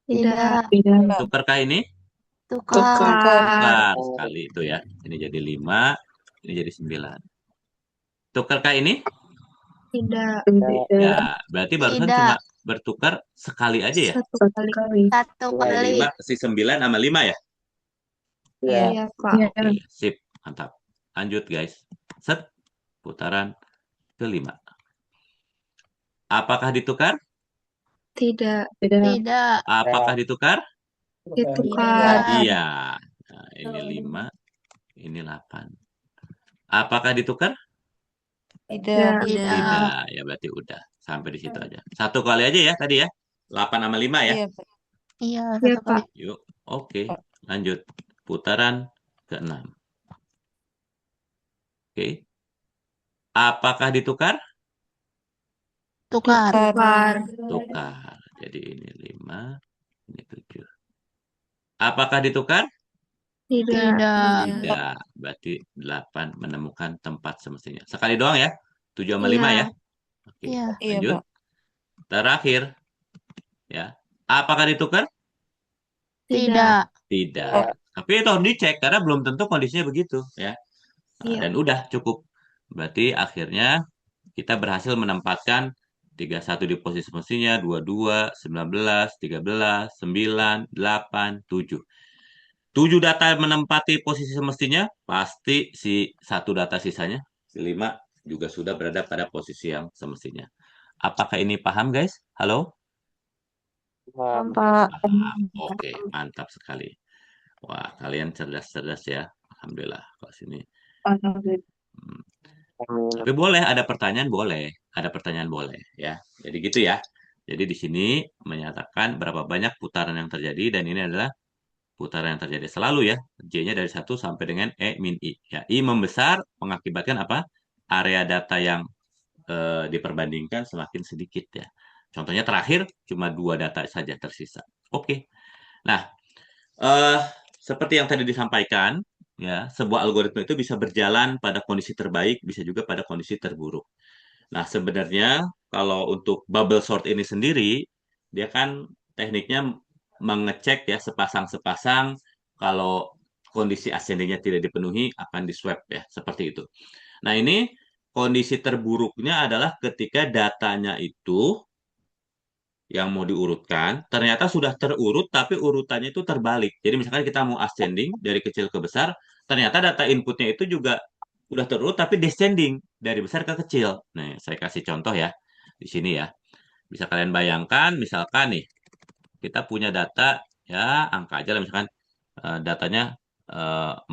Tidak. Tukarkah ini? Tukar. Tukar sekali itu ya. Ini jadi 5, ini jadi 9. Tukarkah ini? Tidak. Ya, berarti barusan Tidak. cuma bertukar sekali aja ya. Satu kali. 5, si 9 sama 5 ya. Iya, Oke, sip, mantap. Lanjut guys. Set, putaran kelima. Apakah ditukar? Tidak. Apakah ditukar? Ditukar. Iya. Nah, ini 5, ini 8. Apakah ditukar? Tidak. Tidak. Ya berarti udah. Sampai di situ aja. Satu kali aja ya tadi ya. 8 sama 5 ya. Iya, Pak. Iya, satu kali. Yuk, oke. Lanjut. Putaran ke-6. Oke. Apakah ditukar? Tukar. Tukar. Jadi ini 5, ini 7. Apakah ditukar? Tidak. Tidak. Berarti 8 menemukan tempat semestinya. Sekali doang ya. 7 sama 5 ya. Oke, Iya. Iya, lanjut. Pak. Terakhir. Ya. Apakah ditukar? Tidak. Tidak. Tapi itu harus dicek karena belum tentu kondisinya begitu ya. Nah, dan udah cukup. Berarti akhirnya kita berhasil menempatkan 31 di posisi semestinya, 22, 19, 13, 9, 8, 7. 7 data menempati posisi semestinya, pasti si satu data sisanya, si 5 juga sudah berada pada posisi yang semestinya. Apakah ini paham guys? Halo? Pak. Paham. Oke, mantap sekali. Wah, kalian cerdas-cerdas ya. Alhamdulillah. Kalau sini. Hmm. Tapi boleh, ada pertanyaan boleh. Ada pertanyaan boleh ya. Jadi gitu ya. Jadi di sini menyatakan berapa banyak putaran yang terjadi dan ini adalah putaran yang terjadi selalu ya. J-nya dari 1 sampai dengan E min I. Ya, I membesar mengakibatkan apa? Area data yang diperbandingkan semakin sedikit ya. Contohnya terakhir cuma 2 data saja tersisa. Oke. Nah, eh, seperti yang tadi disampaikan, ya, sebuah algoritma itu bisa berjalan pada kondisi terbaik, bisa juga pada kondisi terburuk. Nah, sebenarnya kalau untuk bubble sort ini sendiri, dia kan tekniknya mengecek ya sepasang-sepasang kalau kondisi ascendingnya tidak dipenuhi akan di swap ya, seperti itu. Nah, ini kondisi terburuknya adalah ketika datanya itu yang mau diurutkan, ternyata sudah terurut tapi urutannya itu terbalik. Jadi misalkan kita mau ascending dari kecil ke besar, ternyata data inputnya itu juga udah terurut tapi descending dari besar ke kecil. Nah, saya kasih contoh ya di sini ya. Bisa kalian bayangkan misalkan nih kita punya data ya angka aja lah misalkan datanya 4,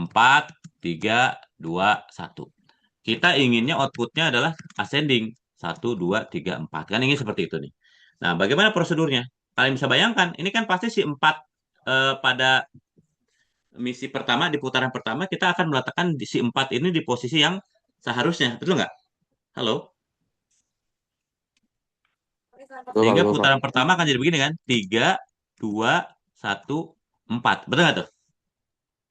3, 2, 1. Kita inginnya outputnya adalah ascending 1, 2, 3, 4. Kan ingin seperti itu nih. Nah, bagaimana prosedurnya? Kalian bisa bayangkan, ini kan pasti si 4 pada misi pertama, di putaran pertama kita akan meletakkan di si 4 ini di posisi yang seharusnya. Betul nggak? Halo? Betul, Pak. Sehingga Betul, Pak. putaran pertama akan jadi begini kan? 3, 2, 1, 4. Betul nggak tuh?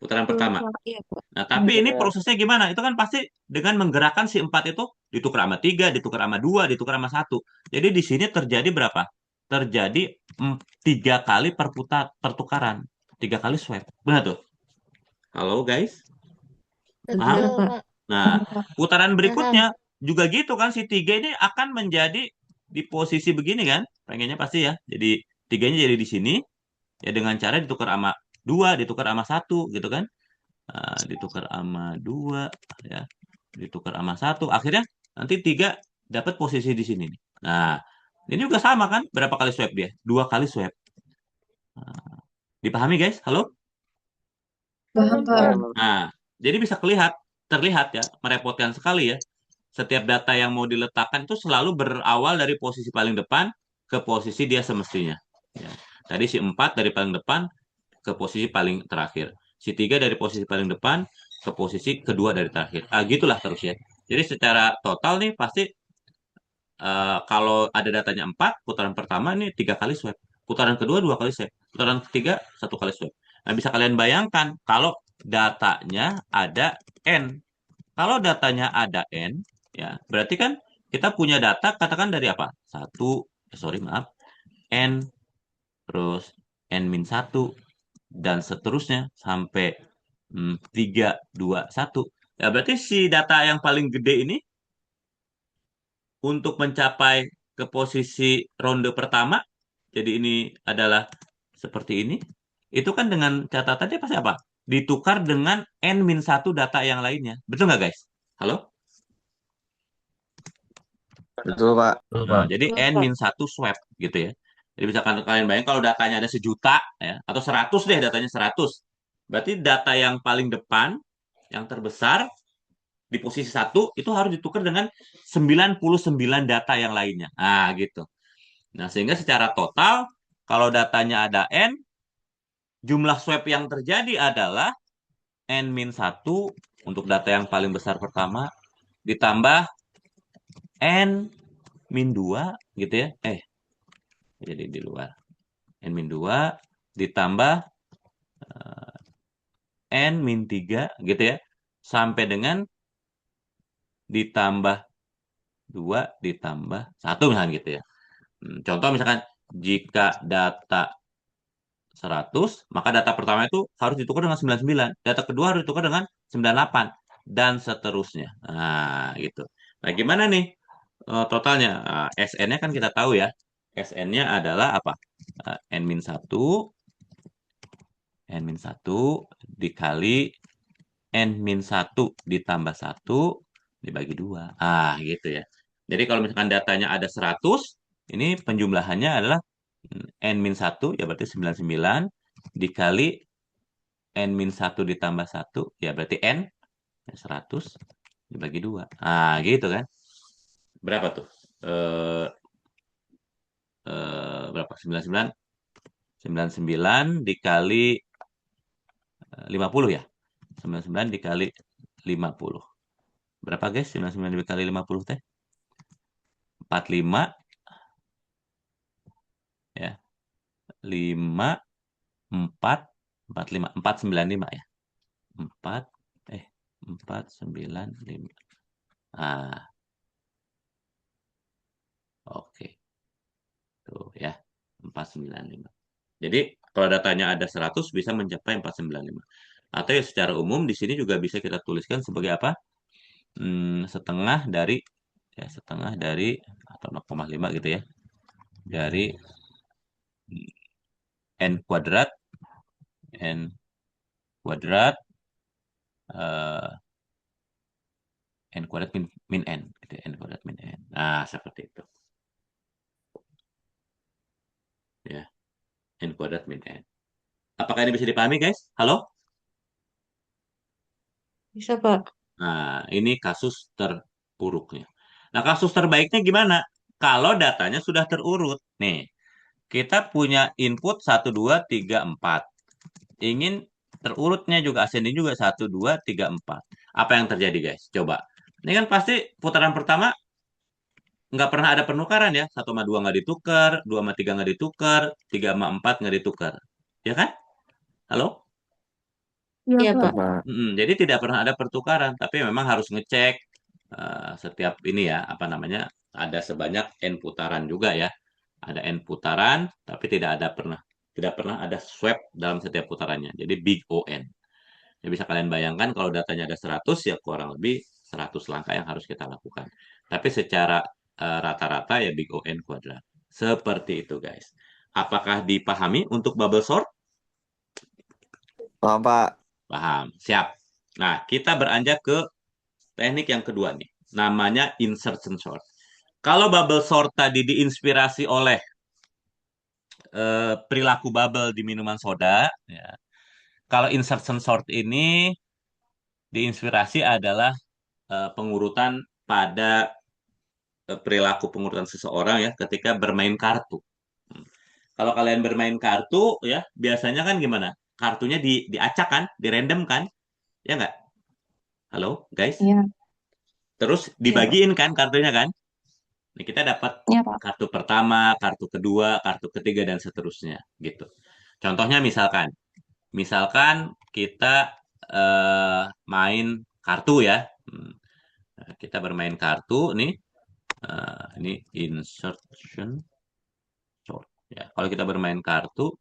Putaran pertama. Iya, Pak. Nah, tapi ini Iya. prosesnya gimana? Itu kan pasti dengan menggerakkan si 4 itu ditukar sama 3, ditukar sama 2, ditukar sama 1. Jadi di sini terjadi berapa? Terjadi 3 kali pertukaran. 3 kali swap. Benar tuh? Halo guys? Paham? Betul, Pak. Pak. Nah, putaran Paham. berikutnya juga gitu kan, si 3 ini akan menjadi di posisi begini kan? Pengennya pasti ya. Jadi 3-nya jadi di sini ya dengan cara ditukar sama 2, ditukar sama 1 gitu kan? Ditukar sama 2 ya, ditukar sama 1. Akhirnya nanti 3 dapat posisi di sini nih. Nah, ini juga sama kan? Berapa kali swap dia? 2 kali swap. Nah, dipahami guys? Halo? Paham, Pak. Nah, jadi bisa terlihat ya, merepotkan sekali ya. Setiap data yang mau diletakkan itu selalu berawal dari posisi paling depan ke posisi dia semestinya. Ya. Tadi si 4 dari paling depan ke posisi paling terakhir. Si 3 dari posisi paling depan ke posisi kedua dari terakhir. Gitulah terus ya. Jadi secara total nih pasti kalau ada datanya 4, putaran pertama ini 3 kali swap. Putaran kedua 2 kali swap. Putaran ketiga 1 kali swap. Nah, bisa kalian bayangkan kalau datanya ada N. Kalau datanya ada N, ya berarti kan kita punya data katakan dari apa? Maaf, N, terus N-1, dan seterusnya sampai 3, 2, 1. Ya berarti si data yang paling gede ini untuk mencapai ke posisi ronde pertama, jadi ini adalah seperti ini, itu kan dengan catatannya pasti apa? Ditukar dengan N-1 data yang lainnya. Betul nggak guys? Halo? Betul, Pak. Betul, Nah, Pak. jadi N-1 swap gitu ya. Jadi misalkan kalian bayangin kalau datanya ada 1.000.000 ya, atau 100 deh datanya 100. Berarti data yang paling depan, yang terbesar di posisi 1 itu harus ditukar dengan 99 data yang lainnya. Nah, gitu. Nah, sehingga secara total kalau datanya ada N, jumlah swap yang terjadi adalah N-1 untuk data yang paling besar pertama ditambah N-2 gitu ya. Jadi di luar. N-2 ditambah N-3 gitu ya. Sampai dengan ditambah 2 ditambah 1 misalnya gitu ya. Contoh misalkan jika data 100, maka data pertama itu harus ditukar dengan 99. Data kedua harus ditukar dengan 98 dan seterusnya. Nah, gitu. Nah, gimana nih totalnya? SN-nya kan kita tahu ya. SN-nya adalah apa? N-1 dikali N-1 ditambah 1 dibagi 2. Gitu ya. Jadi kalau misalkan datanya ada 100, ini penjumlahannya adalah N-1 ya berarti 99 dikali N-1 ditambah 1 ya berarti N 100 dibagi 2. Gitu kan. Berapa tuh? Berapa? 99 dikali 50 ya. 99 dikali 50. Berapa guys? 99 dikali 50 teh? 45 ya. 5 4 45 495 ya. 495. Oke. Tuh ya. 495. Jadi kalau datanya ada 100 bisa mencapai 495. Atau ya secara umum di sini juga bisa kita tuliskan sebagai apa? Setengah dari atau 0,5 gitu ya. Dari N kuadrat eh, N kuadrat min N gitu ya. N kuadrat min N. Seperti itu. Ya. N kuadrat min N. Apakah ini bisa dipahami guys? Halo? Bisa, Pak. Nah, ini kasus terburuknya. Nah, kasus terbaiknya gimana? Kalau datanya sudah terurut. Nih, kita punya input 1, 2, 3, 4. Ingin terurutnya juga ascending juga 1, 2, 3, 4. Apa yang terjadi guys? Coba. Ini kan pasti putaran pertama nggak pernah ada penukaran ya. 1 sama 2 nggak ditukar, 2 sama 3 nggak ditukar, 3 sama 4 nggak ditukar. Ya kan? Halo? Iya, Iya, Pak. Pak. Pak. Jadi tidak pernah ada pertukaran, tapi memang harus ngecek setiap ini ya, apa namanya, ada sebanyak n putaran juga ya. Ada n putaran, tapi tidak pernah ada swap dalam setiap putarannya. Jadi big ON. Ya bisa kalian bayangkan kalau datanya ada 100 ya kurang lebih 100 langkah yang harus kita lakukan. Tapi secara rata-rata ya big ON kuadrat. Seperti itu guys. Apakah dipahami untuk bubble sort? Paham, Pak. Paham. Siap. Nah, kita beranjak ke teknik yang kedua nih. Namanya insertion sort. Kalau bubble sort tadi diinspirasi oleh perilaku bubble di minuman soda, ya. Kalau insertion sort ini diinspirasi adalah pengurutan pada perilaku pengurutan seseorang ya ketika bermain kartu. Hmm. Kalau kalian bermain kartu ya biasanya kan gimana? Kartunya diacak kan, dirandom kan, ya nggak? Halo guys. Iya. Terus Iya, Pak. dibagiin kan kartunya kan? Nih kita dapat Iya, Pak. kartu pertama, kartu kedua, kartu ketiga dan seterusnya gitu. Contohnya misalkan kita main kartu ya. Nah, kita bermain kartu nih. Ini insertion sort. Ya, kalau kita bermain kartu,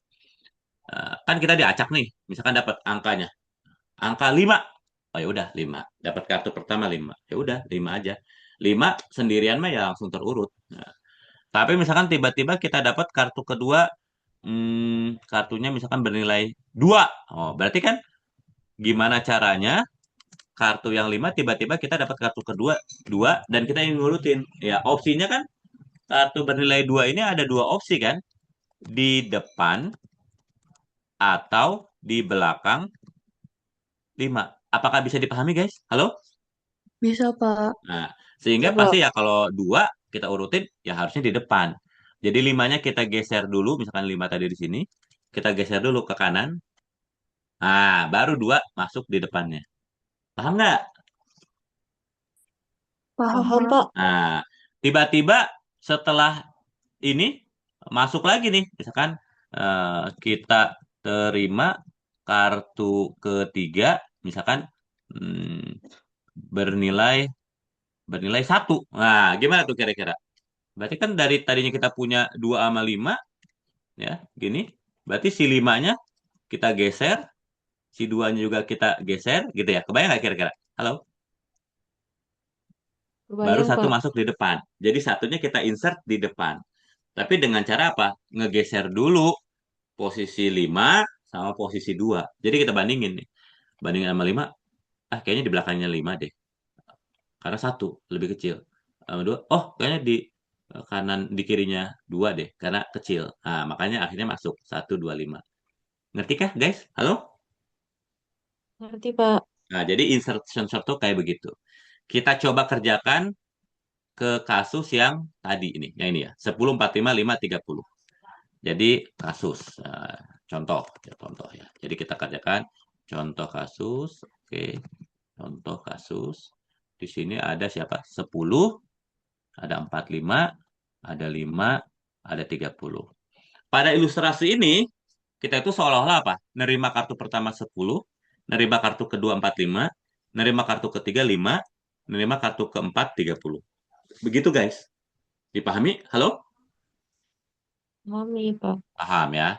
kan kita diacak nih. Misalkan dapat angkanya, angka 5. Oh ya udah 5. Dapat kartu pertama 5. Ya udah 5 aja. 5 sendirian mah ya langsung terurut. Nah, tapi misalkan tiba-tiba kita dapat kartu kedua, kartunya misalkan bernilai 2. Oh, berarti kan gimana caranya kartu yang 5 tiba-tiba kita dapat kartu kedua 2 dan kita ingin ngurutin. Ya, opsinya kan kartu bernilai 2 ini ada dua opsi kan? Di depan atau di belakang 5. Apakah bisa dipahami guys? Halo? Bisa, Pak. Nah, sehingga Coba. pasti ya kalau 2 kita urutin ya harusnya di depan. Jadi 5-nya kita geser dulu, misalkan 5 tadi di sini, kita geser dulu ke kanan. Nah, baru 2 masuk di depannya. Paham nggak? Paham, Paham, Pak. Pak. Nah, tiba-tiba setelah ini masuk lagi nih, misalkan kita terima kartu ketiga, misalkan hmm, bernilai bernilai 1. Nah, gimana tuh kira-kira? Berarti kan dari tadinya kita punya 2 sama 5, ya, gini. Berarti si 5-nya kita geser, si 2-nya juga kita geser, gitu ya. Kebayang nggak kira-kira? Halo? Baru Kebayang, satu Pak. masuk di depan. Jadi satunya kita insert di depan. Tapi dengan cara apa? Ngegeser dulu posisi 5 sama posisi 2. Jadi kita bandingin nih. Bandingin sama 5, kayaknya di belakangnya 5 deh. Karena 1 lebih kecil. Sama 2, oh kayaknya di kanan di kirinya 2 deh. Karena kecil. Nah, makanya akhirnya masuk 1, 2, 5. Ngerti kah guys? Halo? Ngerti, Pak. Nah, jadi insertion sort tuh kayak begitu. Kita coba kerjakan ke kasus yang tadi ini. Yang ini ya. 10, 45, 5, 30. Jadi kasus. Contoh. Ya, contoh ya. Jadi kita kerjakan contoh kasus. Oke. Contoh kasus. Di sini ada siapa? 10, ada 45, ada 5, ada 30. Pada ilustrasi ini, kita itu seolah-olah apa? Nerima kartu pertama 10, nerima kartu kedua 45, nerima kartu ketiga 5, nerima kartu keempat 30. Begitu guys. Dipahami? Halo? Mami, Pak. Paham ya.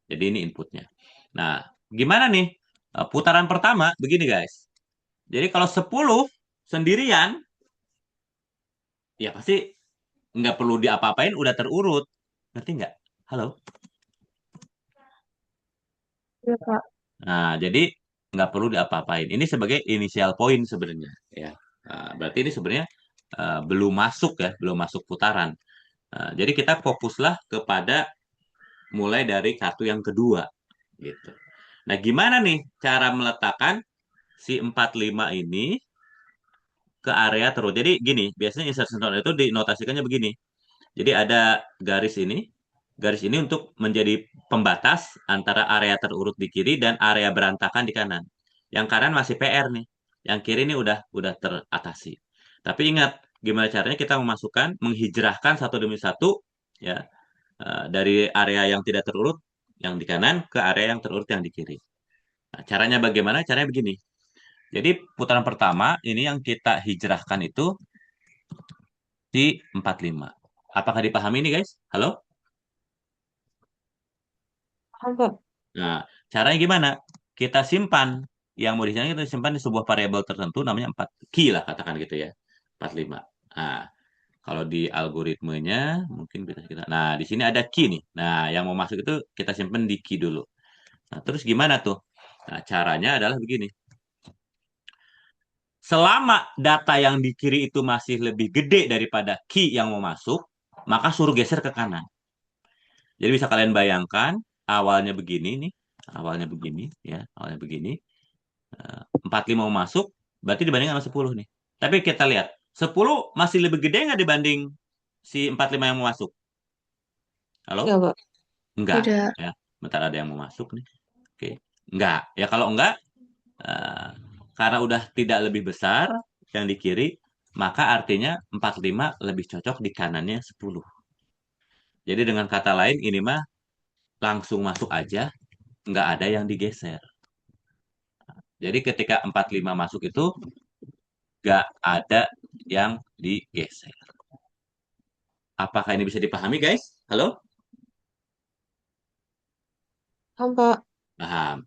Jadi ini inputnya. Nah, gimana nih? Putaran pertama, begini guys. Jadi kalau 10 sendirian, ya pasti nggak perlu diapa-apain, udah terurut. Ngerti nggak? Halo? Iya, Pak. Nah, jadi nggak perlu diapa-apain. Ini sebagai initial point sebenarnya. Ya. Nah, berarti ini sebenarnya belum masuk ya, belum masuk putaran. Jadi kita fokuslah kepada mulai dari kartu yang kedua. Gitu. Nah, gimana nih cara meletakkan si 45 ini ke area terus? Jadi gini, biasanya insertion node itu dinotasikannya begini. Jadi ada garis ini, garis ini untuk menjadi pembatas antara area terurut di kiri dan area berantakan di kanan. Yang kanan masih PR nih. Yang kiri ini udah teratasi. Tapi ingat, gimana caranya kita memasukkan, menghijrahkan satu demi satu ya dari area yang tidak terurut yang di kanan ke area yang terurut yang di kiri. Nah, caranya bagaimana? Caranya begini. Jadi putaran pertama ini yang kita hijrahkan itu di 45. Apakah dipahami ini guys? Halo? Paham, Pak. Nah, caranya gimana? Kita simpan yang mau disini kita simpan di sebuah variabel tertentu namanya 4 key lah katakan gitu ya. 45. Nah, kalau di algoritmenya mungkin bisa kita. Nah, di sini ada key nih. Nah, yang mau masuk itu kita simpan di key dulu. Nah, terus gimana tuh? Nah, caranya adalah begini. Selama data yang di kiri itu masih lebih gede daripada key yang mau masuk, maka suruh geser ke kanan. Jadi bisa kalian bayangkan awalnya begini nih, awalnya begini ya, awalnya begini. 45 mau masuk, berarti dibanding sama 10 nih. Tapi kita lihat, 10 masih lebih gede nggak dibanding si 45 yang mau masuk? Halo? Enggak, Pak. Enggak. Tidak. Ya, bentar ada yang mau masuk nih. Oke. Enggak. Ya kalau enggak, eh, karena udah tidak lebih besar yang di kiri, maka artinya 45 lebih cocok di kanannya 10. Jadi dengan kata lain, ini mah langsung masuk aja, nggak ada yang digeser. Jadi ketika 45 masuk itu, nggak ada yang digeser. Apakah ini bisa dipahami, guys? Halo? Paham, Pak. Paham.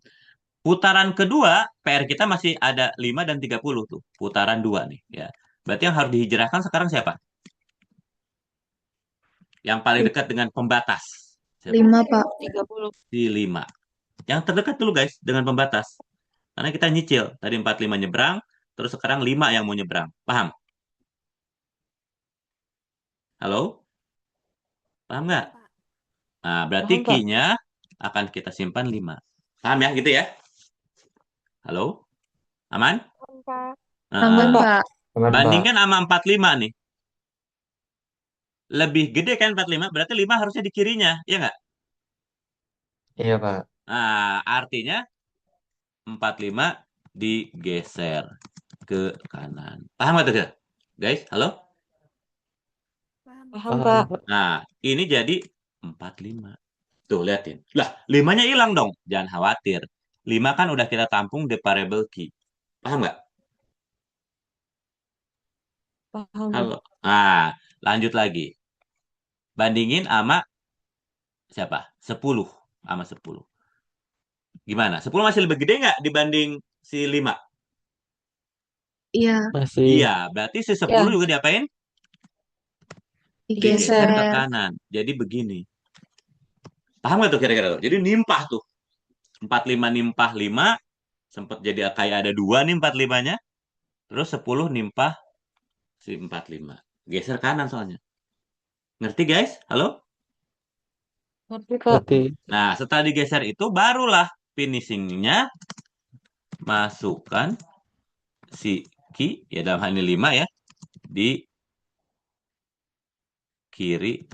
Putaran kedua, PR kita masih ada 5 dan 30 tuh. Putaran 2 nih. Ya. Berarti yang harus dihijrahkan sekarang siapa? Yang paling dekat dengan pembatas. Siapa? 5, Pak. 30. Si 5. Yang terdekat dulu, guys, dengan pembatas. Karena kita nyicil. Tadi 45 nyebrang, terus sekarang 5 yang mau nyebrang. Paham? Halo? Paham nggak? Nah, berarti Paham, Pak. key-nya akan kita simpan 5. Paham ya, gitu ya? Halo? Aman? Aman, Nah, Pak. Aman, Pak. bandingkan sama 45 nih. Lebih gede kan 45, berarti 5 harusnya di kirinya, ya nggak? Iya, Pak. Nah, artinya 45 digeser ke kanan. Paham nggak tuh, guys? Halo? Paham, Paham, Pak. Pak. Nah, ini jadi 45. Tuh, liatin. Lah, 5-nya hilang dong. Jangan khawatir. 5 kan udah kita tampung di variable key. Paham nggak? Paham, Pak. Halo. Nah, lanjut lagi. Bandingin sama siapa? 10 sama 10. Gimana? 10 masih lebih gede nggak dibanding si 5? Iya. Masih. Iya, berarti si 10 Ya. juga diapain? Digeser. Digeser ke kanan. Jadi begini. Paham nggak tuh kira-kira tuh? Jadi nimpah tuh. 45 nimpah 5. Sempat jadi kayak ada 2 nih 45-nya. Terus 10 nimpah si 45. Geser kanan soalnya. Ngerti guys? Halo? Ngerti, Pak. Berarti Nah, setelah digeser itu barulah finishingnya masukkan si key, ya dalam hal ini 5 ya, di kiri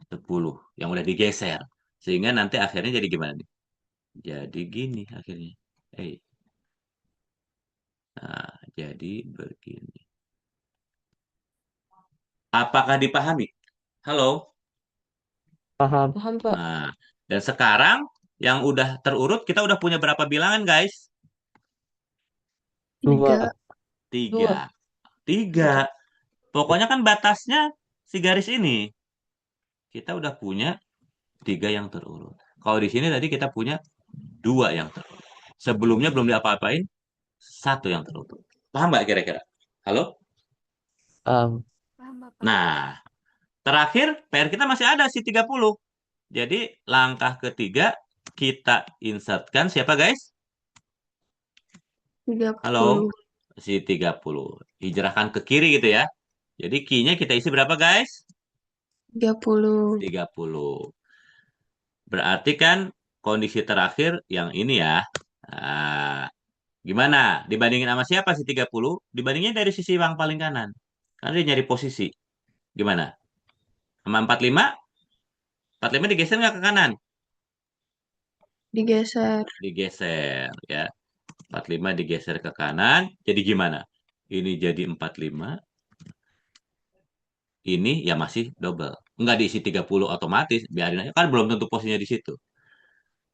10 yang udah digeser. Sehingga nanti akhirnya jadi gimana nih? Jadi gini akhirnya. Nah, jadi begini. Apakah dipahami? Halo? paham. Paham, Pak. Nah, dan sekarang yang udah terurut, kita udah punya berapa bilangan, guys? 2. 3. 3. Pokoknya kan batasnya si garis ini. Kita udah punya 3 yang terurut. Kalau di sini tadi kita punya 2 yang terurut. Sebelumnya belum diapa-apain, 1 yang terurut. Paham nggak kira-kira? Halo? Paham. Nah, terakhir PR kita masih ada si 30. Jadi langkah ketiga kita insertkan siapa guys? 30. Halo? Si 30. Hijrahkan ke kiri gitu ya. Jadi key-nya kita isi berapa guys? 30. 30. Berarti kan kondisi terakhir yang ini ya. Nah, gimana? Dibandingin sama siapa sih 30? Dibandingnya dari sisi yang paling kanan. Karena dia nyari posisi. Gimana? Sama 45? 45 digeser nggak ke kanan? Digeser. Digeser ya. 45 digeser ke kanan. Jadi gimana? Ini jadi 45. Ini ya masih double. Nggak diisi 30 otomatis. Biarin aja. Kan belum tentu posisinya di situ.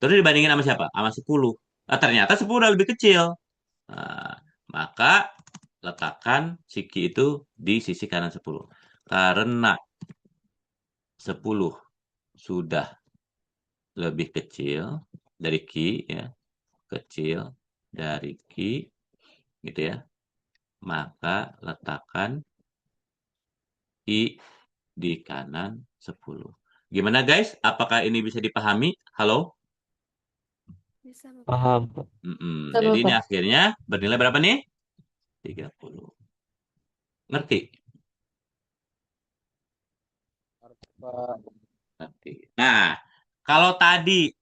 Terus dibandingin sama siapa? Sama 10. Nah, ternyata 10 udah lebih kecil. Nah, maka letakkan si Ki itu di sisi kanan 10. Karena 10 sudah lebih kecil dari Ki ya. Kecil dari Ki gitu ya. Maka letakkan I di kanan 10. Gimana guys? Apakah ini bisa dipahami? Halo? paham, Pak. Jadi Sama, ini Pak. akhirnya bernilai berapa nih? 30. Ngerti? Ngerti. Nah, kalau tadi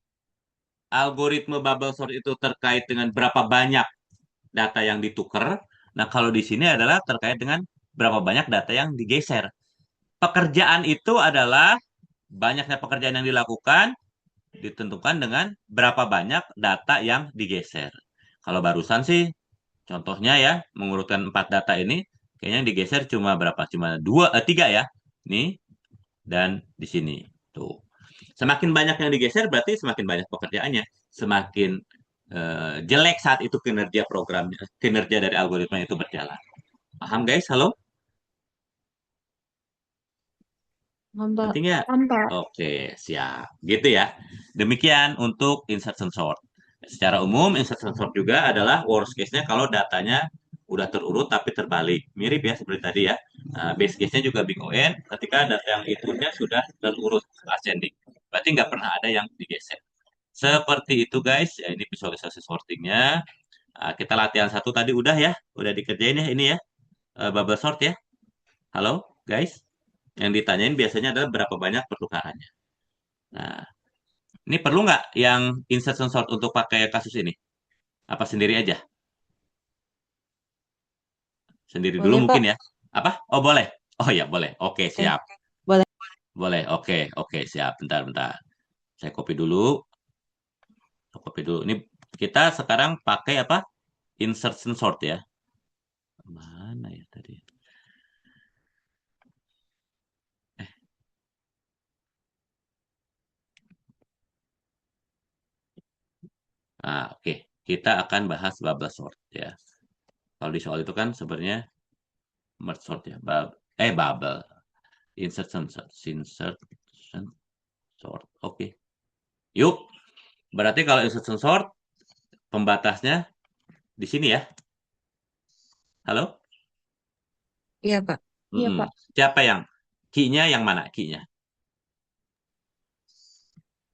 algoritma bubble sort itu terkait dengan berapa banyak data yang ditukar, nah kalau di sini adalah terkait dengan berapa banyak data yang digeser. Pekerjaan itu adalah banyaknya pekerjaan yang dilakukan ditentukan dengan berapa banyak data yang digeser. Kalau barusan sih, contohnya ya, mengurutkan 4 data ini, kayaknya yang digeser cuma berapa? Cuma 3 ya. Nih, dan di sini. Tuh. Semakin banyak yang digeser, berarti semakin banyak pekerjaannya. Semakin jelek saat itu kinerja programnya, kinerja dari algoritma itu berjalan. Paham guys? Halo? Paham, Pak. Ngerti nggak? Tampak. Oke, siap. Gitu ya. Demikian untuk insertion sort. Secara umum, insertion sort juga adalah worst case-nya kalau datanya udah terurut tapi terbalik. Mirip ya seperti tadi ya. Nah, base case-nya juga big O n ketika data yang inputnya sudah terurut ascending. Berarti nggak pernah ada yang digeser. Seperti itu guys. Ya, ini visualisasi sortingnya. Nah, kita latihan satu tadi udah ya. Udah dikerjain ya ini ya. Bubble sort ya. Halo guys. Yang ditanyain biasanya adalah berapa banyak pertukarannya. Nah, ini perlu nggak yang insertion sort untuk pakai kasus ini? Apa sendiri aja? Sendiri dulu Boleh, Pak. mungkin ya. Apa? Oh, boleh. Oh ya, boleh. Oke, Eh, siap. boleh. Boleh. Oke, oke, siap. Bentar, bentar. Saya copy dulu. Saya copy dulu. Ini kita sekarang pakai apa? Insertion sort ya. Mana ya tadi? Nah, oke. Kita akan bahas bubble sort ya. Kalau di soal itu kan sebenarnya merge sort ya. Bubble. Insertion sort. Insertion sort. Oke. Yuk. Berarti kalau insertion sort, pembatasnya di sini ya. Halo? Iya, Pak. Iya, Mm-mm. Pak. Siapa yang? Key-nya yang mana? Key-nya?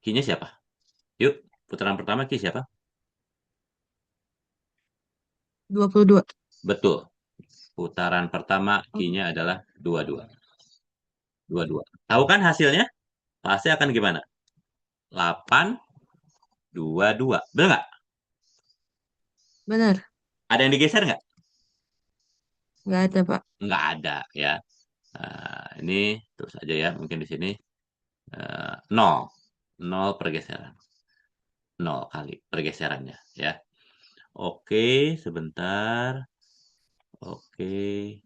Key-nya siapa? Yuk, putaran pertama key siapa? 22. Betul. Putaran pertama key-nya adalah 22. 22. Tahu kan hasilnya? Pasti akan gimana? 8, 22. Betul nggak? Benar. Ada yang digeser nggak? Nggak ada, Pak. Nggak ada ya. Nah, ini terus aja ya. Mungkin di sini 0. 0 pergeseran. 0 kali pergeserannya ya. Oke, sebentar. Oke.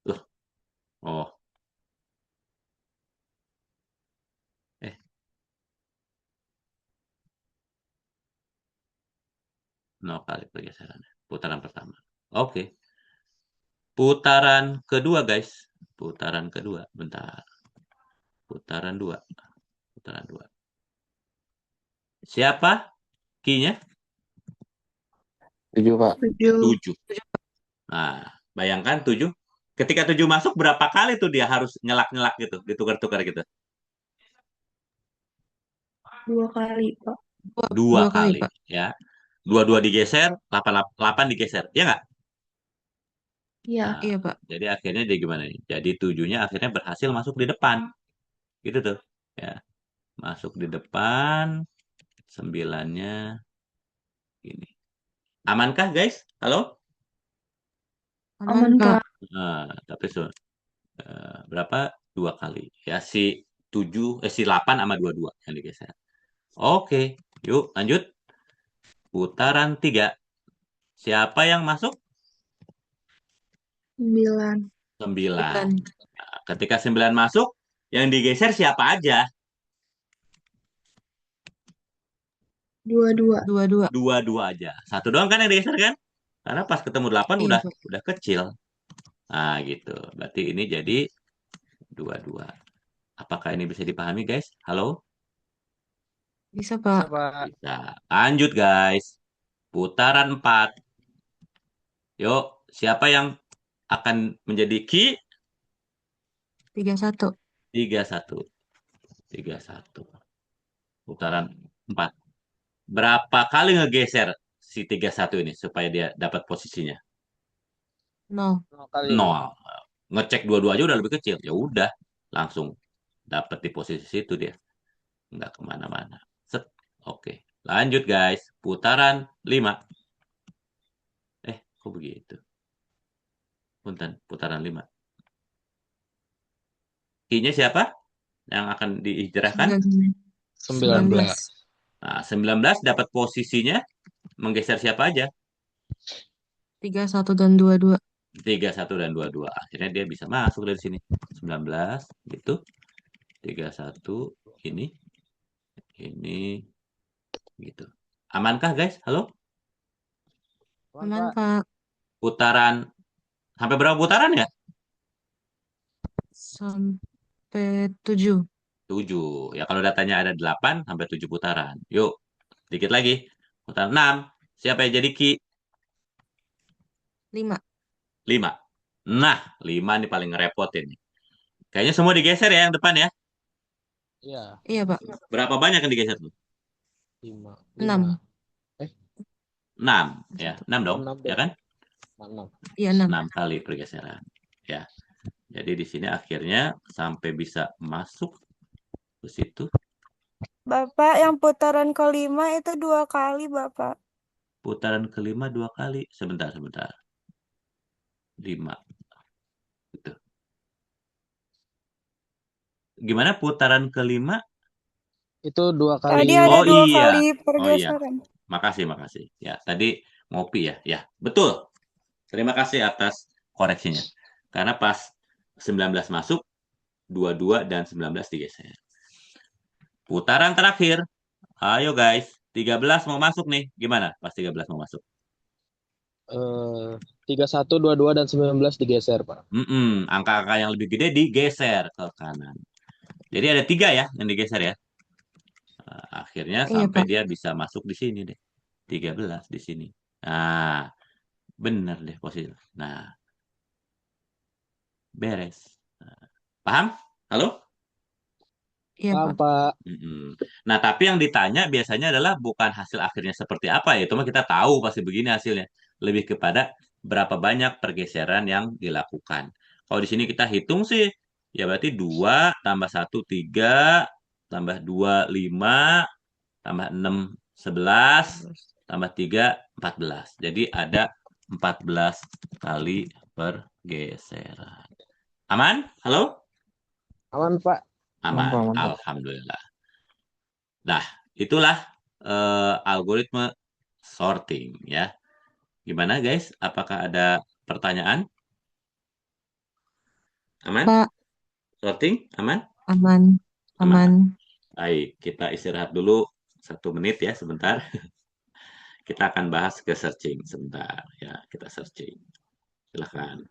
Loh, oh, eh, 0 kali pergeserannya. Putaran pertama. Oke. Putaran kedua, guys. Putaran kedua. Bentar. Putaran dua. Putaran dua. Siapa key-nya? 7, Pak. 7. 7. Nah, bayangkan 7. Ketika 7 masuk, berapa kali tuh dia harus nyelak-nyelak gitu, ditukar-tukar gitu? 2 kali, Pak. Dua Dua kali, kali, Pak. ya. Dua-dua digeser, 8 digeser. Ya nggak? Iya. Nah, Iya, Pak. jadi akhirnya dia gimana nih? Jadi 7-nya akhirnya berhasil masuk di depan. Gitu tuh. Ya, masuk di depan, 9-nya ini. Amankah, guys? Halo? Aman, Aman, Pak. Pak. Tapi berapa? 2 kali. Ya si 8 sama 22 yang digeser. Oke, yuk lanjut. Putaran 3. Siapa yang masuk? 9. 9. 9. Ketika 9 masuk, yang digeser siapa aja? 22. 22. 2-2 aja. Satu doang kan yang digeser kan? Karena pas ketemu 8 Iya, Pak. udah kecil. Nah, gitu. Berarti ini jadi 2-2. Apakah ini bisa dipahami, guys? Halo? Bisa, Bisa, Pak. Pak. Bisa. Lanjut, guys. Putaran 4. Yuk, siapa yang akan menjadi ki? 31. 31. 31. Putaran 4. Berapa kali ngegeser si 31 ini supaya dia dapat posisinya? 0. 0 kali. 0. Ngecek dua-dua aja udah lebih kecil. Ya udah, langsung dapat di posisi situ dia. Nggak kemana-mana. Set. Oke. Lanjut, guys. Putaran 5. Kok begitu? Punten, putaran 5. Ki-nya siapa yang akan dihijrahkan? 19. Nah, 19 dapat posisinya menggeser siapa aja? 31 dan 22. 31 dan 22. Akhirnya dia bisa masuk dari sini. 19 gitu. 31 ini gitu. Amankah, guys? Halo? Aman, Pak. Pak. Putaran sampai berapa putaran ya? Sampai 7. 7. Ya kalau datanya ada 8 sampai 7 putaran. Yuk, dikit lagi. Putaran 6. Siapa yang jadi ki? 5. 5. Nah, 5 nih paling ngerepotin nih. Kayaknya semua digeser ya yang depan ya. Iya, Iya, Pak. Berapa banyak yang digeser tuh? 5. 6. 6. Ya, 6 dong. 6 Ya deh. kan? 6. Iya, 6. 6 kali pergeseran. Ya. Jadi di sini akhirnya sampai bisa masuk ke situ. Bapak, yang putaran kelima itu 2 kali, Bapak. Putaran kelima 2 kali. Sebentar. 5. Gitu. Gimana putaran kelima? Itu 2 kali. Tadi ada Oh 2 iya. kali Oh iya. pergeseran. Makasih. Ya, tadi ngopi ya. Ya, betul. Terima kasih atas koreksinya. Karena pas 19 masuk, 22 dan 19 digeser. Putaran terakhir. Ayo guys, 13 mau masuk nih. Gimana pas 13 mau masuk? 31, 22 dan 19 digeser, Pak. Angka-angka yang lebih gede digeser ke kanan. Jadi ada 3 ya yang digeser ya. Akhirnya Iya, sampai Pak. dia bisa masuk di sini deh. 13 di sini. Nah, bener deh posisi. Nah, beres. Paham? Halo? Iya, Paham, Pak. Pak. Nah, tapi yang ditanya biasanya adalah bukan hasil akhirnya seperti apa ya. Itu mah kita tahu pasti begini hasilnya. Lebih kepada berapa banyak pergeseran yang dilakukan. Kalau di sini kita hitung sih, ya berarti 2 tambah 1 3 tambah 2 5 tambah 6 11 tambah 3 14. Jadi ada 14 kali pergeseran. Aman? Halo? Aman, Pak. Aman. Aman, Pak. Alhamdulillah. Nah, itulah algoritma sorting ya. Gimana guys? Apakah ada pertanyaan? Aman? Pak, Sorting? Aman? aman. Aman. Aman. Baik, kita istirahat dulu 1 menit ya sebentar. Kita akan bahas ke searching sebentar ya. Kita searching. Silakan.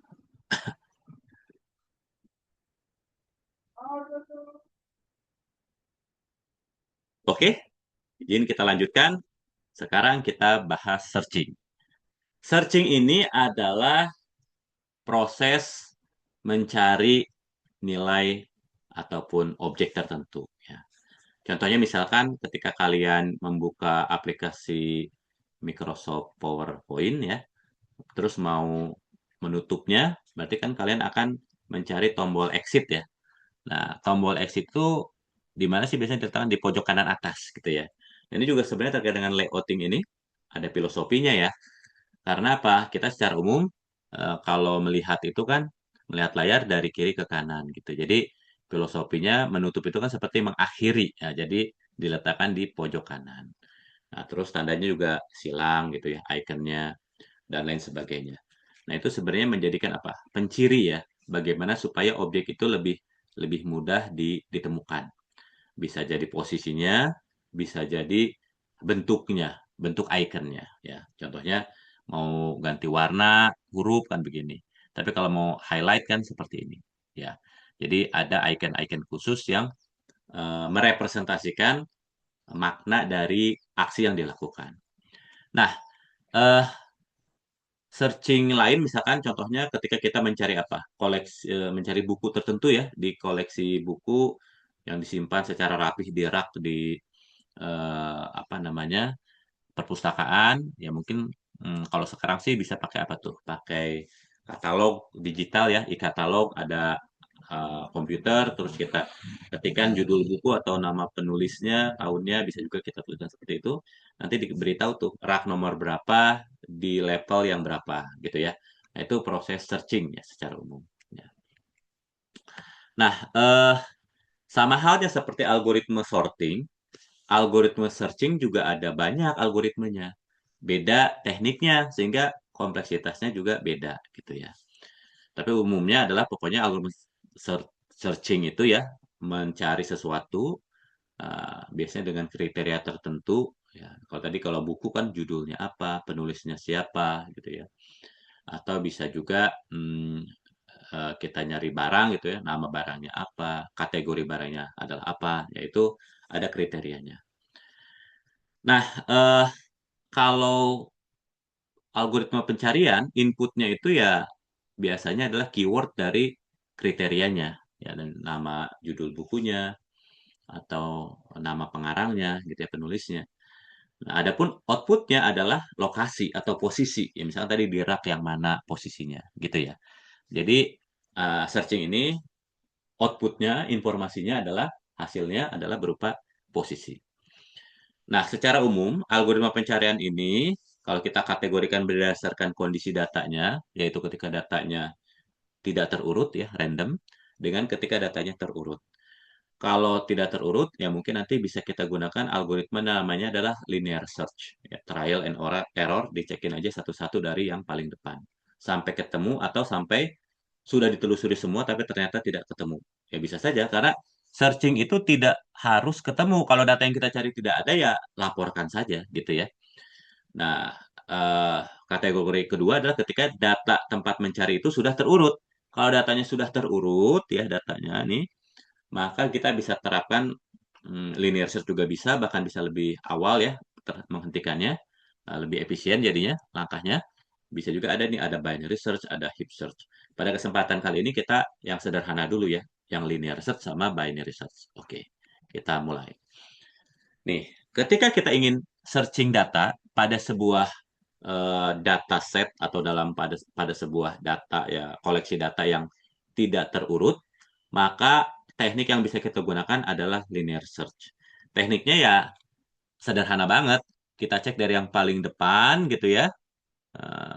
Oke, izin kita lanjutkan. Sekarang kita bahas searching. Searching ini adalah proses mencari nilai ataupun objek tertentu. Ya. Contohnya misalkan ketika kalian membuka aplikasi Microsoft PowerPoint ya, terus mau menutupnya, berarti kan kalian akan mencari tombol exit ya. Nah, tombol exit itu di mana sih biasanya diletakkan di pojok kanan atas gitu ya. Ini juga sebenarnya terkait dengan layouting ini ada filosofinya ya. Karena apa? Kita secara umum kalau melihat itu kan melihat layar dari kiri ke kanan gitu. Jadi filosofinya menutup itu kan seperti mengakhiri. Ya, jadi diletakkan di pojok kanan. Nah, terus tandanya juga silang gitu ya, ikonnya dan lain sebagainya. Nah, itu sebenarnya menjadikan apa? Penciri ya, bagaimana supaya objek itu lebih lebih mudah ditemukan. Bisa jadi posisinya, bisa jadi bentuknya, bentuk ikonnya ya. Contohnya mau ganti warna huruf kan begini. Tapi kalau mau highlight kan seperti ini ya. Jadi ada icon-icon khusus yang merepresentasikan makna dari aksi yang dilakukan. Nah, eh, searching lain misalkan contohnya ketika kita mencari apa? Mencari buku tertentu ya di koleksi buku yang disimpan secara rapih di rak di apa namanya? Perpustakaan ya mungkin kalau sekarang sih bisa pakai apa tuh? Pakai katalog digital ya, e-katalog ada komputer terus kita ketikkan judul buku atau nama penulisnya, tahunnya bisa juga kita tuliskan seperti itu. Nanti diberitahu tuh rak nomor berapa di level yang berapa gitu ya. Nah, itu proses searching ya secara umum. Ya. Nah, sama halnya seperti algoritma sorting, algoritma searching juga ada banyak algoritmenya. Beda tekniknya sehingga kompleksitasnya juga beda gitu ya. Tapi umumnya adalah pokoknya algoritma searching itu ya mencari sesuatu biasanya dengan kriteria tertentu ya. Kalau buku kan judulnya apa, penulisnya siapa gitu ya. Atau bisa juga kita nyari barang gitu ya, nama barangnya apa, kategori barangnya adalah apa, yaitu ada kriterianya. Nah, kalau algoritma pencarian, inputnya itu ya biasanya adalah keyword dari kriterianya, ya dan nama judul bukunya atau nama pengarangnya, gitu ya penulisnya. Nah, adapun outputnya adalah lokasi atau posisi, ya misalnya tadi di rak yang mana posisinya, gitu ya. Jadi searching ini outputnya, informasinya adalah hasilnya adalah berupa posisi. Nah, secara umum, algoritma pencarian ini, kalau kita kategorikan berdasarkan kondisi datanya, yaitu ketika datanya tidak terurut, ya, random, dengan ketika datanya terurut. Kalau tidak terurut, ya mungkin nanti bisa kita gunakan algoritma namanya adalah linear search. Ya, trial and error, dicekin aja satu-satu dari yang paling depan. Sampai ketemu atau sampai sudah ditelusuri semua tapi ternyata tidak ketemu. Ya bisa saja, karena searching itu tidak harus ketemu. Kalau data yang kita cari tidak ada, ya laporkan saja gitu ya. Nah, eh, kategori kedua adalah ketika data tempat mencari itu sudah terurut. Kalau datanya sudah terurut, ya datanya nih, maka kita bisa terapkan linear search juga bisa, bahkan bisa lebih awal ya menghentikannya, lebih efisien jadinya langkahnya. Bisa juga ada nih, ada binary search, ada heap search. Pada kesempatan kali ini kita yang sederhana dulu ya, yang linear search sama binary search. Oke, kita mulai. Nih, ketika kita ingin searching data pada sebuah data set atau pada sebuah data ya koleksi data yang tidak terurut, maka teknik yang bisa kita gunakan adalah linear search. Tekniknya ya sederhana banget. Kita cek dari yang paling depan gitu ya,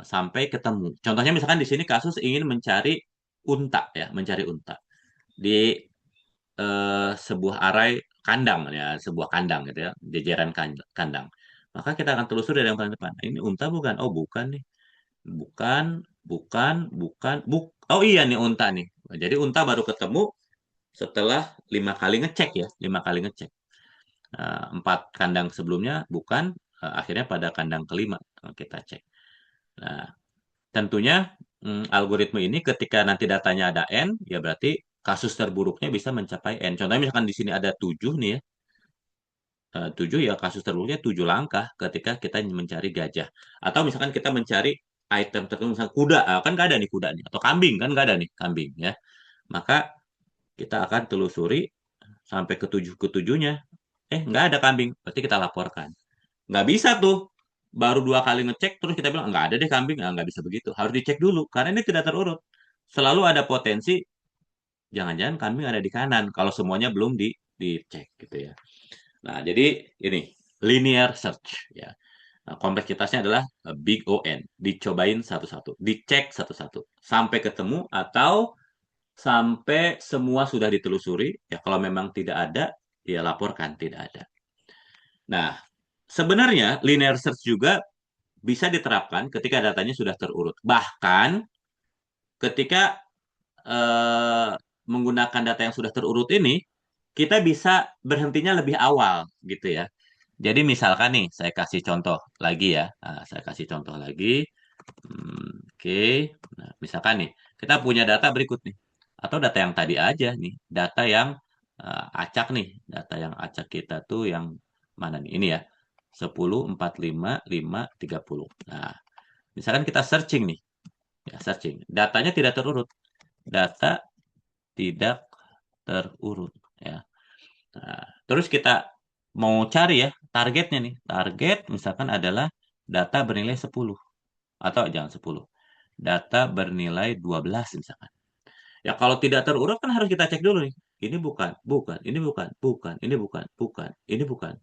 sampai ketemu. Contohnya misalkan di sini kasus ingin mencari unta ya, mencari unta di sebuah arai kandang ya, sebuah kandang gitu ya, jajaran kandang. Maka kita akan telusuri dari yang paling depan. Ini unta bukan? Oh, bukan nih. Bukan, bukan, bukan, Oh iya nih unta nih. Jadi unta baru ketemu setelah 5 kali ngecek ya, 5 kali ngecek. 4 kandang sebelumnya bukan, akhirnya pada kandang kelima kita cek. Nah, tentunya algoritma ini ketika nanti datanya ada n, ya berarti kasus terburuknya bisa mencapai n. Contohnya misalkan di sini ada 7 nih ya, 7 ya kasus terburuknya 7 langkah ketika kita mencari gajah. Atau misalkan kita mencari item tertentu, misalkan kuda, kan nggak ada nih kuda nih. Atau kambing, kan nggak ada nih kambing ya. Maka kita akan telusuri sampai ketujuhnya. Nggak ada kambing, berarti kita laporkan. Nggak bisa tuh, baru 2 kali ngecek terus kita bilang nggak ada deh kambing. Nggak bisa begitu, harus dicek dulu karena ini tidak terurut. Selalu ada potensi jangan-jangan kambing ada di kanan kalau semuanya belum dicek gitu ya. Nah, jadi ini linear search ya. Nah, kompleksitasnya adalah big O-N. Dicobain satu-satu, dicek satu-satu. Sampai ketemu atau sampai semua sudah ditelusuri. Ya kalau memang tidak ada, ya laporkan tidak ada. Nah, sebenarnya linear search juga bisa diterapkan ketika datanya sudah terurut. Bahkan ketika eh, menggunakan data yang sudah terurut ini, kita bisa berhentinya lebih awal gitu ya. Jadi misalkan nih, saya kasih contoh lagi ya. Nah, saya kasih contoh lagi. Oke. Nah, misalkan nih, kita punya data berikut nih. Atau data yang tadi aja nih. Data yang acak nih. Data yang acak kita tuh yang mana nih? Ini ya. 10, 45, 5, 30. Nah, misalkan kita searching nih. Ya, searching. Datanya tidak terurut. Data tidak terurut. Ya. Nah, terus kita mau cari ya targetnya nih. Target misalkan adalah data bernilai 10 atau jangan 10. Data bernilai 12 misalkan. Ya kalau tidak terurut kan harus kita cek dulu nih. Ini bukan, bukan, ini bukan, bukan, ini bukan, bukan, ini bukan.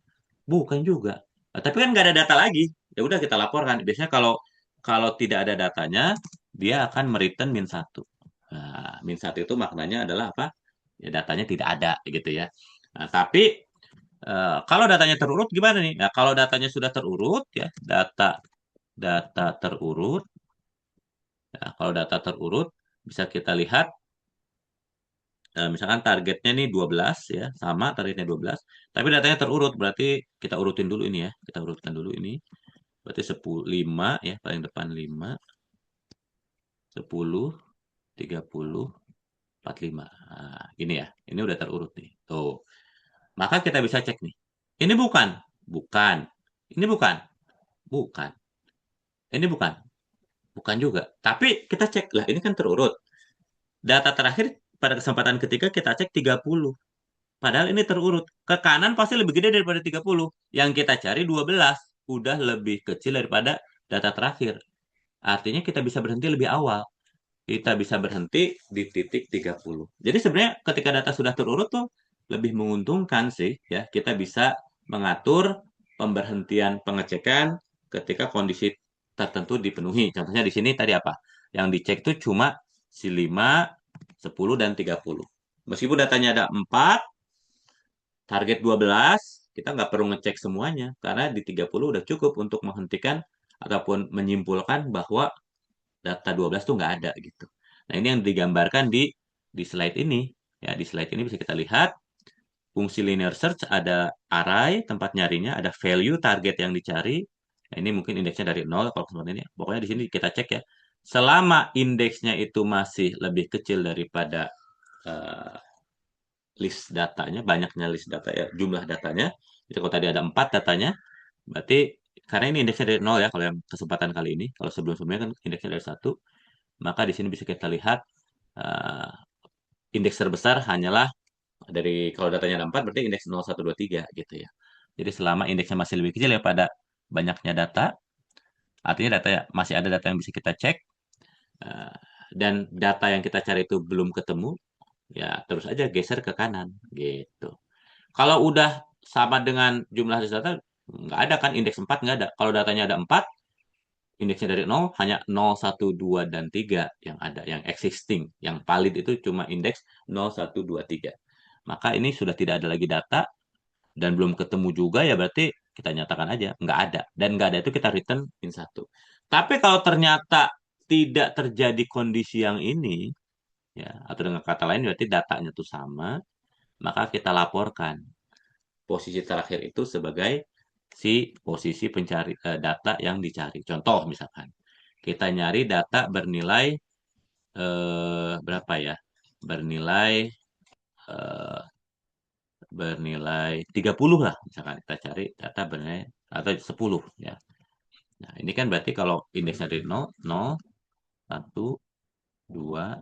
Bukan juga. Nah, tapi kan nggak ada data lagi. Ya udah kita laporkan. Biasanya kalau kalau tidak ada datanya, dia akan mereturn min satu. Nah, min satu itu maknanya adalah apa? Ya datanya tidak ada gitu ya. Nah, tapi kalau datanya terurut gimana nih? Nah, kalau datanya sudah terurut ya, data data terurut. Ya, kalau data terurut bisa kita lihat misalkan targetnya nih 12 ya, sama targetnya 12, tapi datanya terurut berarti kita urutin dulu ini ya. Kita urutkan dulu ini. Berarti 10 5 ya, paling depan 5, 10, 30, 45. Nah, ini ya. Ini udah terurut nih. Tuh. Maka kita bisa cek nih. Ini bukan, bukan. Ini bukan, bukan. Ini bukan, bukan juga. Tapi kita cek lah, ini kan terurut. Data terakhir pada kesempatan ketiga kita cek 30. Padahal ini terurut. Ke kanan pasti lebih gede daripada 30. Yang kita cari 12. Udah lebih kecil daripada data terakhir. Artinya kita bisa berhenti lebih awal. Kita bisa berhenti di titik 30. Jadi sebenarnya ketika data sudah terurut tuh lebih menguntungkan sih ya. Kita bisa mengatur pemberhentian pengecekan ketika kondisi tertentu dipenuhi. Contohnya di sini tadi apa? Yang dicek tuh cuma si 5, 10, dan 30. Meskipun datanya ada 4, target 12, kita nggak perlu ngecek semuanya. Karena di 30 udah cukup untuk menghentikan ataupun menyimpulkan bahwa data 12 tuh nggak ada gitu. Nah, ini yang digambarkan di slide ini. Ya, di slide ini bisa kita lihat fungsi linear search ada array tempat nyarinya, ada value target yang dicari. Nah, ini mungkin indeksnya dari 0 kalau seperti ini. Pokoknya di sini kita cek ya. Selama indeksnya itu masih lebih kecil daripada eh, list datanya, banyaknya list data ya, jumlah datanya. Jadi kalau tadi ada 4 datanya, berarti karena ini indeksnya dari 0 ya kalau yang kesempatan kali ini. Kalau sebelum-sebelumnya kan indeksnya dari 1. Maka di sini bisa kita lihat uh, indeks terbesar hanyalah dari kalau datanya ada 4 berarti indeks 0, 1, 2, 3 gitu ya. Jadi selama indeksnya masih lebih kecil daripada banyaknya data, artinya data masih ada data yang bisa kita cek uh, dan data yang kita cari itu belum ketemu, ya terus aja geser ke kanan gitu. Kalau udah sama dengan jumlah data nggak ada kan indeks 4 nggak ada. Kalau datanya ada 4, indeksnya dari 0 hanya 0, 1, 2, dan 3 yang ada, yang existing. Yang valid itu cuma indeks 0, 1, 2, 3. Maka ini sudah tidak ada lagi data dan belum ketemu juga ya berarti kita nyatakan aja nggak ada. Dan nggak ada itu kita return in 1. Tapi kalau ternyata tidak terjadi kondisi yang ini, ya atau dengan kata lain berarti datanya itu sama, maka kita laporkan posisi terakhir itu sebagai si posisi pencari data yang dicari. Contoh misalkan kita nyari data bernilai berapa ya? Bernilai eh, bernilai 30 lah misalkan kita cari data bernilai atau 10 ya. Nah, ini kan berarti kalau indeksnya dari 0, 0, 1, 2,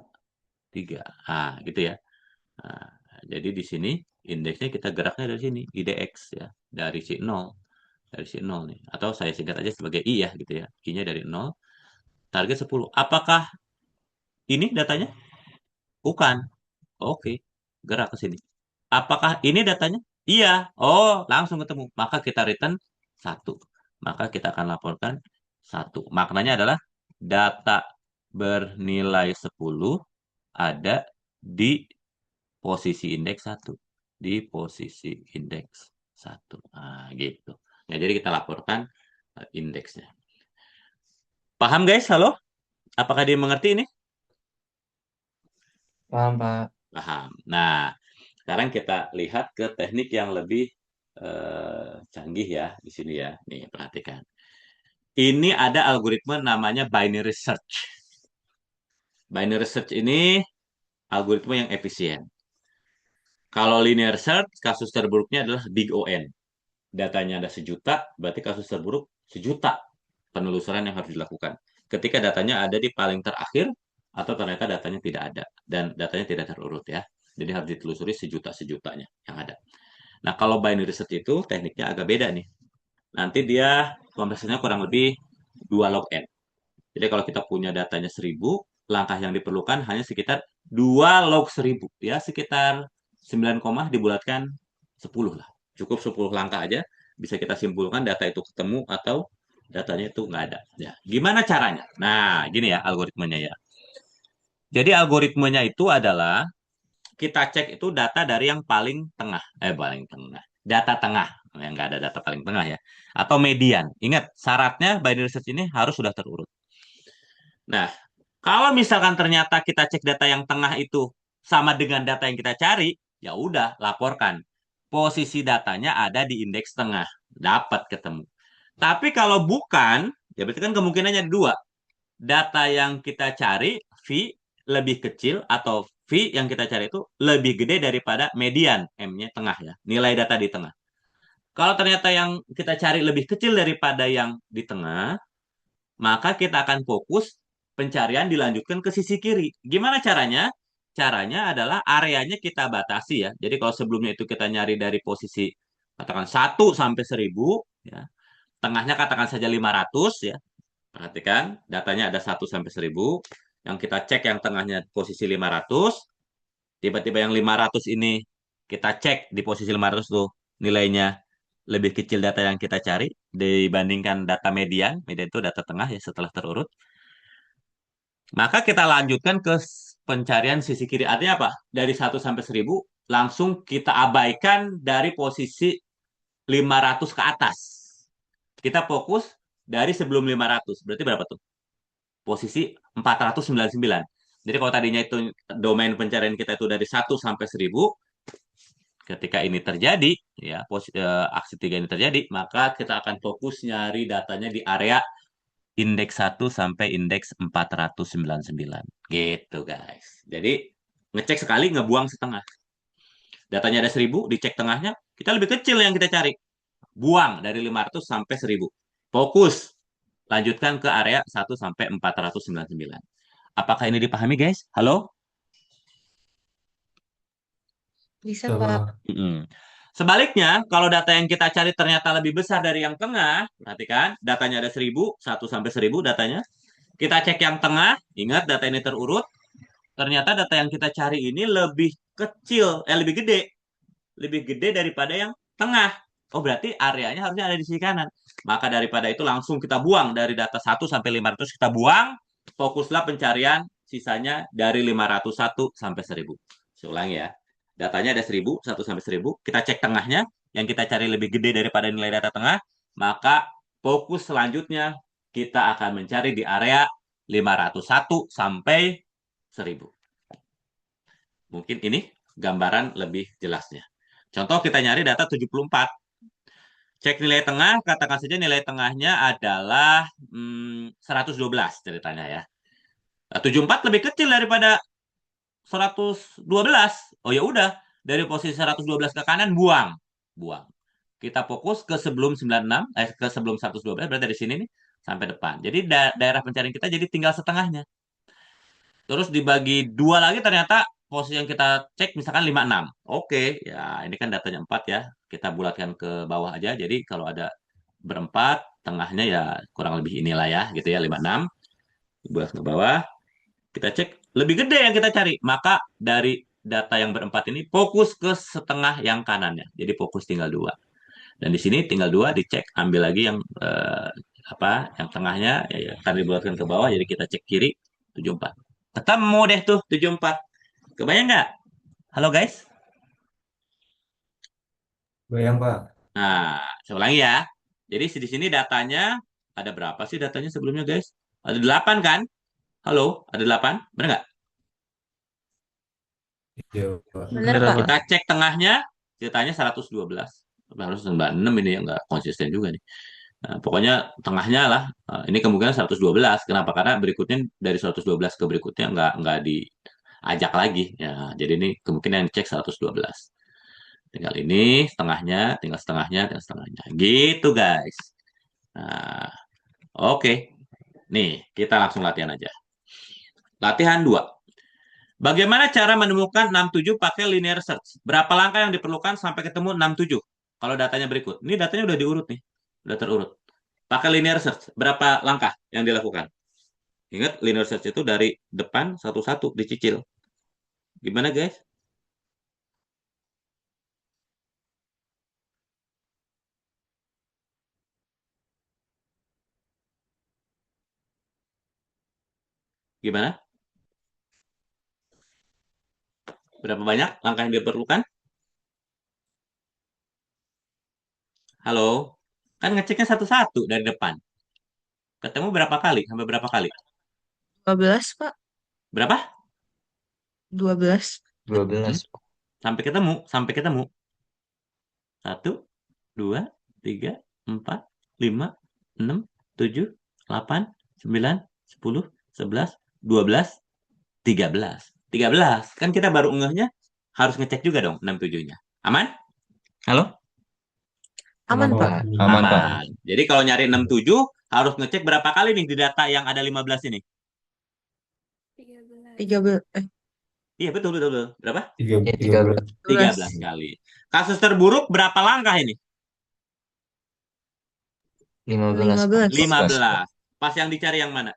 3. Ah, gitu ya. Nah, jadi di sini indeksnya kita geraknya dari sini, IDX ya, dari si 0. Dari si 0 nih. Atau saya singkat aja sebagai I ya gitu ya. I-nya dari 0, target 10. Apakah ini datanya? Bukan. Oke, gerak ke sini. Apakah ini datanya? Iya. Oh, langsung ketemu. Maka kita return 1. maka kita akan laporkan 1. Maknanya adalah data bernilai 10 ada di posisi indeks 1. Di posisi indeks 1. Nah, gitu. Ya, jadi kita laporkan indeksnya. Paham guys? Halo? Apakah dia mengerti ini? Paham, Pak. Paham. Nah, sekarang kita lihat ke teknik yang lebih canggih ya di sini ya. Nih, perhatikan. Ini ada algoritma namanya binary search. Binary search ini algoritma yang efisien. Kalau linear search, kasus terburuknya adalah big ON. Datanya ada 1.000.000, berarti kasus terburuk 1.000.000 penelusuran yang harus dilakukan. Ketika datanya ada di paling terakhir, atau ternyata datanya tidak ada, dan datanya tidak terurut ya. Jadi harus ditelusuri 1.000.000-1.000.000-nya yang ada. Nah, kalau binary search itu tekniknya agak beda nih. Nanti dia kompleksitasnya kurang lebih 2 log n. Jadi kalau kita punya datanya 1.000, langkah yang diperlukan hanya sekitar 2 log 1.000. Ya, sekitar 9 koma dibulatkan 10 lah. Cukup 10 langkah aja, bisa kita simpulkan data itu ketemu atau datanya itu nggak ada. Ya, gimana caranya? Nah, gini ya algoritmanya ya. Jadi algoritmanya itu adalah kita cek itu data dari yang paling tengah. Paling tengah. Data tengah. Yang nggak ada data paling tengah ya. Atau median. Ingat, syaratnya binary search ini harus sudah terurut. Nah, kalau misalkan ternyata kita cek data yang tengah itu sama dengan data yang kita cari, ya udah laporkan. Posisi datanya ada di indeks tengah. Dapat ketemu. Tapi kalau bukan, ya berarti kan kemungkinannya ada 2. Data yang kita cari, V lebih kecil, atau V yang kita cari itu lebih gede daripada median, M-nya tengah ya. Nilai data di tengah. Kalau ternyata yang kita cari lebih kecil daripada yang di tengah, maka kita akan fokus pencarian dilanjutkan ke sisi kiri. Gimana caranya? Caranya adalah areanya kita batasi ya. Jadi kalau sebelumnya itu kita nyari dari posisi katakan 1 sampai 1.000 ya. Tengahnya katakan saja 500 ya. Perhatikan, datanya ada 1 sampai 1.000. Yang kita cek yang tengahnya posisi 500. Tiba-tiba yang 500 ini kita cek di posisi 500 tuh nilainya lebih kecil data yang kita cari dibandingkan data median. Median itu data tengah ya setelah terurut. Maka kita lanjutkan ke pencarian sisi kiri. Artinya apa? Dari 1 sampai 1.000 langsung kita abaikan dari posisi 500 ke atas. Kita fokus dari sebelum 500. Berarti berapa tuh? Posisi 499. Jadi kalau tadinya itu domain pencarian kita itu dari 1 sampai 1.000, ketika ini terjadi, ya aksi 3 ini terjadi, maka kita akan fokus nyari datanya di area indeks 1 sampai indeks 499. Gitu, guys. Jadi, ngecek sekali, ngebuang setengah. Datanya ada 1.000, dicek tengahnya, kita lebih kecil yang kita cari. Buang dari 500 sampai 1.000. Fokus. Lanjutkan ke area 1 sampai 499. Apakah ini dipahami, guys? Halo? Bisa, Tuh, Pak. Pak. Sebaliknya, kalau data yang kita cari ternyata lebih besar dari yang tengah, perhatikan, datanya ada 1.000, 1 sampai 1.000 datanya. Kita cek yang tengah, ingat data ini terurut, ternyata data yang kita cari ini lebih kecil, lebih gede daripada yang tengah. Oh, berarti areanya harusnya ada di sisi kanan. Maka daripada itu langsung kita buang dari data 1 sampai 500 kita buang, fokuslah pencarian sisanya dari 501 sampai 1.000. Saya ulangi ya. Datanya ada 1.000, 1 sampai 1.000. Kita cek tengahnya, yang kita cari lebih gede daripada nilai data tengah, maka fokus selanjutnya kita akan mencari di area 501 sampai 1.000. Mungkin ini gambaran lebih jelasnya. Contoh kita nyari data 74. Cek nilai tengah, katakan saja nilai tengahnya adalah 112 ceritanya ya. Nah, 74 lebih kecil daripada 112. Oh ya udah, dari posisi 112 ke kanan buang. Buang. Kita fokus ke sebelum 96, ke sebelum 112 berarti dari sini nih sampai depan. Jadi daerah pencarian kita jadi tinggal setengahnya. Terus dibagi 2 lagi ternyata posisi yang kita cek misalkan 56. Oke, ya ini kan datanya 4 ya. Kita bulatkan ke bawah aja. Jadi kalau ada berempat, tengahnya ya kurang lebih inilah ya gitu ya 56. Bulat ke bawah. Kita cek lebih gede yang kita cari. Maka dari data yang berempat ini fokus ke setengah yang kanannya. Jadi fokus tinggal 2. Dan di sini tinggal 2 dicek, ambil lagi yang yang tengahnya ya, akan dibulatkan ke bawah, jadi kita cek kiri 74. Ketemu deh tuh 74. Kebayang nggak? Halo guys. Bayang, Pak. Nah, saya ulangi ya. Jadi di sini datanya ada berapa sih datanya sebelumnya guys? Ada 8 kan? Halo, ada 8? Benar nggak? Iya, Pak. Bener, Bener, Pak. Pak. Kita cek tengahnya, datanya 112. Harus 96 ini yang nggak konsisten juga nih. Nah, pokoknya tengahnya lah. Ini kemungkinan 112. Kenapa? Karena berikutnya dari 112 ke berikutnya nggak diajak lagi. Ya, jadi ini kemungkinan yang cek 112. Tinggal ini setengahnya, tinggal setengahnya, tinggal setengahnya. Gitu guys. Nah, oke. Nih, kita langsung latihan aja. Latihan 2. Bagaimana cara menemukan 67 pakai linear search? Berapa langkah yang diperlukan sampai ketemu 67? Kalau datanya berikut. Ini datanya udah diurut nih. Udah terurut. Pakai linear search. Berapa langkah yang dilakukan? Ingat, linear search itu dari depan satu-satu dicicil. Gimana guys? Gimana? Berapa banyak langkah yang diperlukan? Halo? Kan ngeceknya satu-satu dari depan. Ketemu berapa kali? Sampai berapa kali? 12, Pak. Berapa? 12. 12. Sampai ketemu. Sampai ketemu. 1, 2, 3, 4, 5, 6, 7, 8, 9, 10, 11, 12, 13. 13. Kan kita baru ngehnya harus ngecek juga dong 67-nya. Aman? Halo? Aman, Pak. Aman, Pak. Aman. Jadi kalau nyari 67 harus ngecek berapa kali nih di data yang ada 15 ini? 13. Iya, betul, betul, betul. Berapa? 13. 13 kali. Kasus terburuk berapa langkah ini? 15. 15. 15. Pas yang dicari yang mana?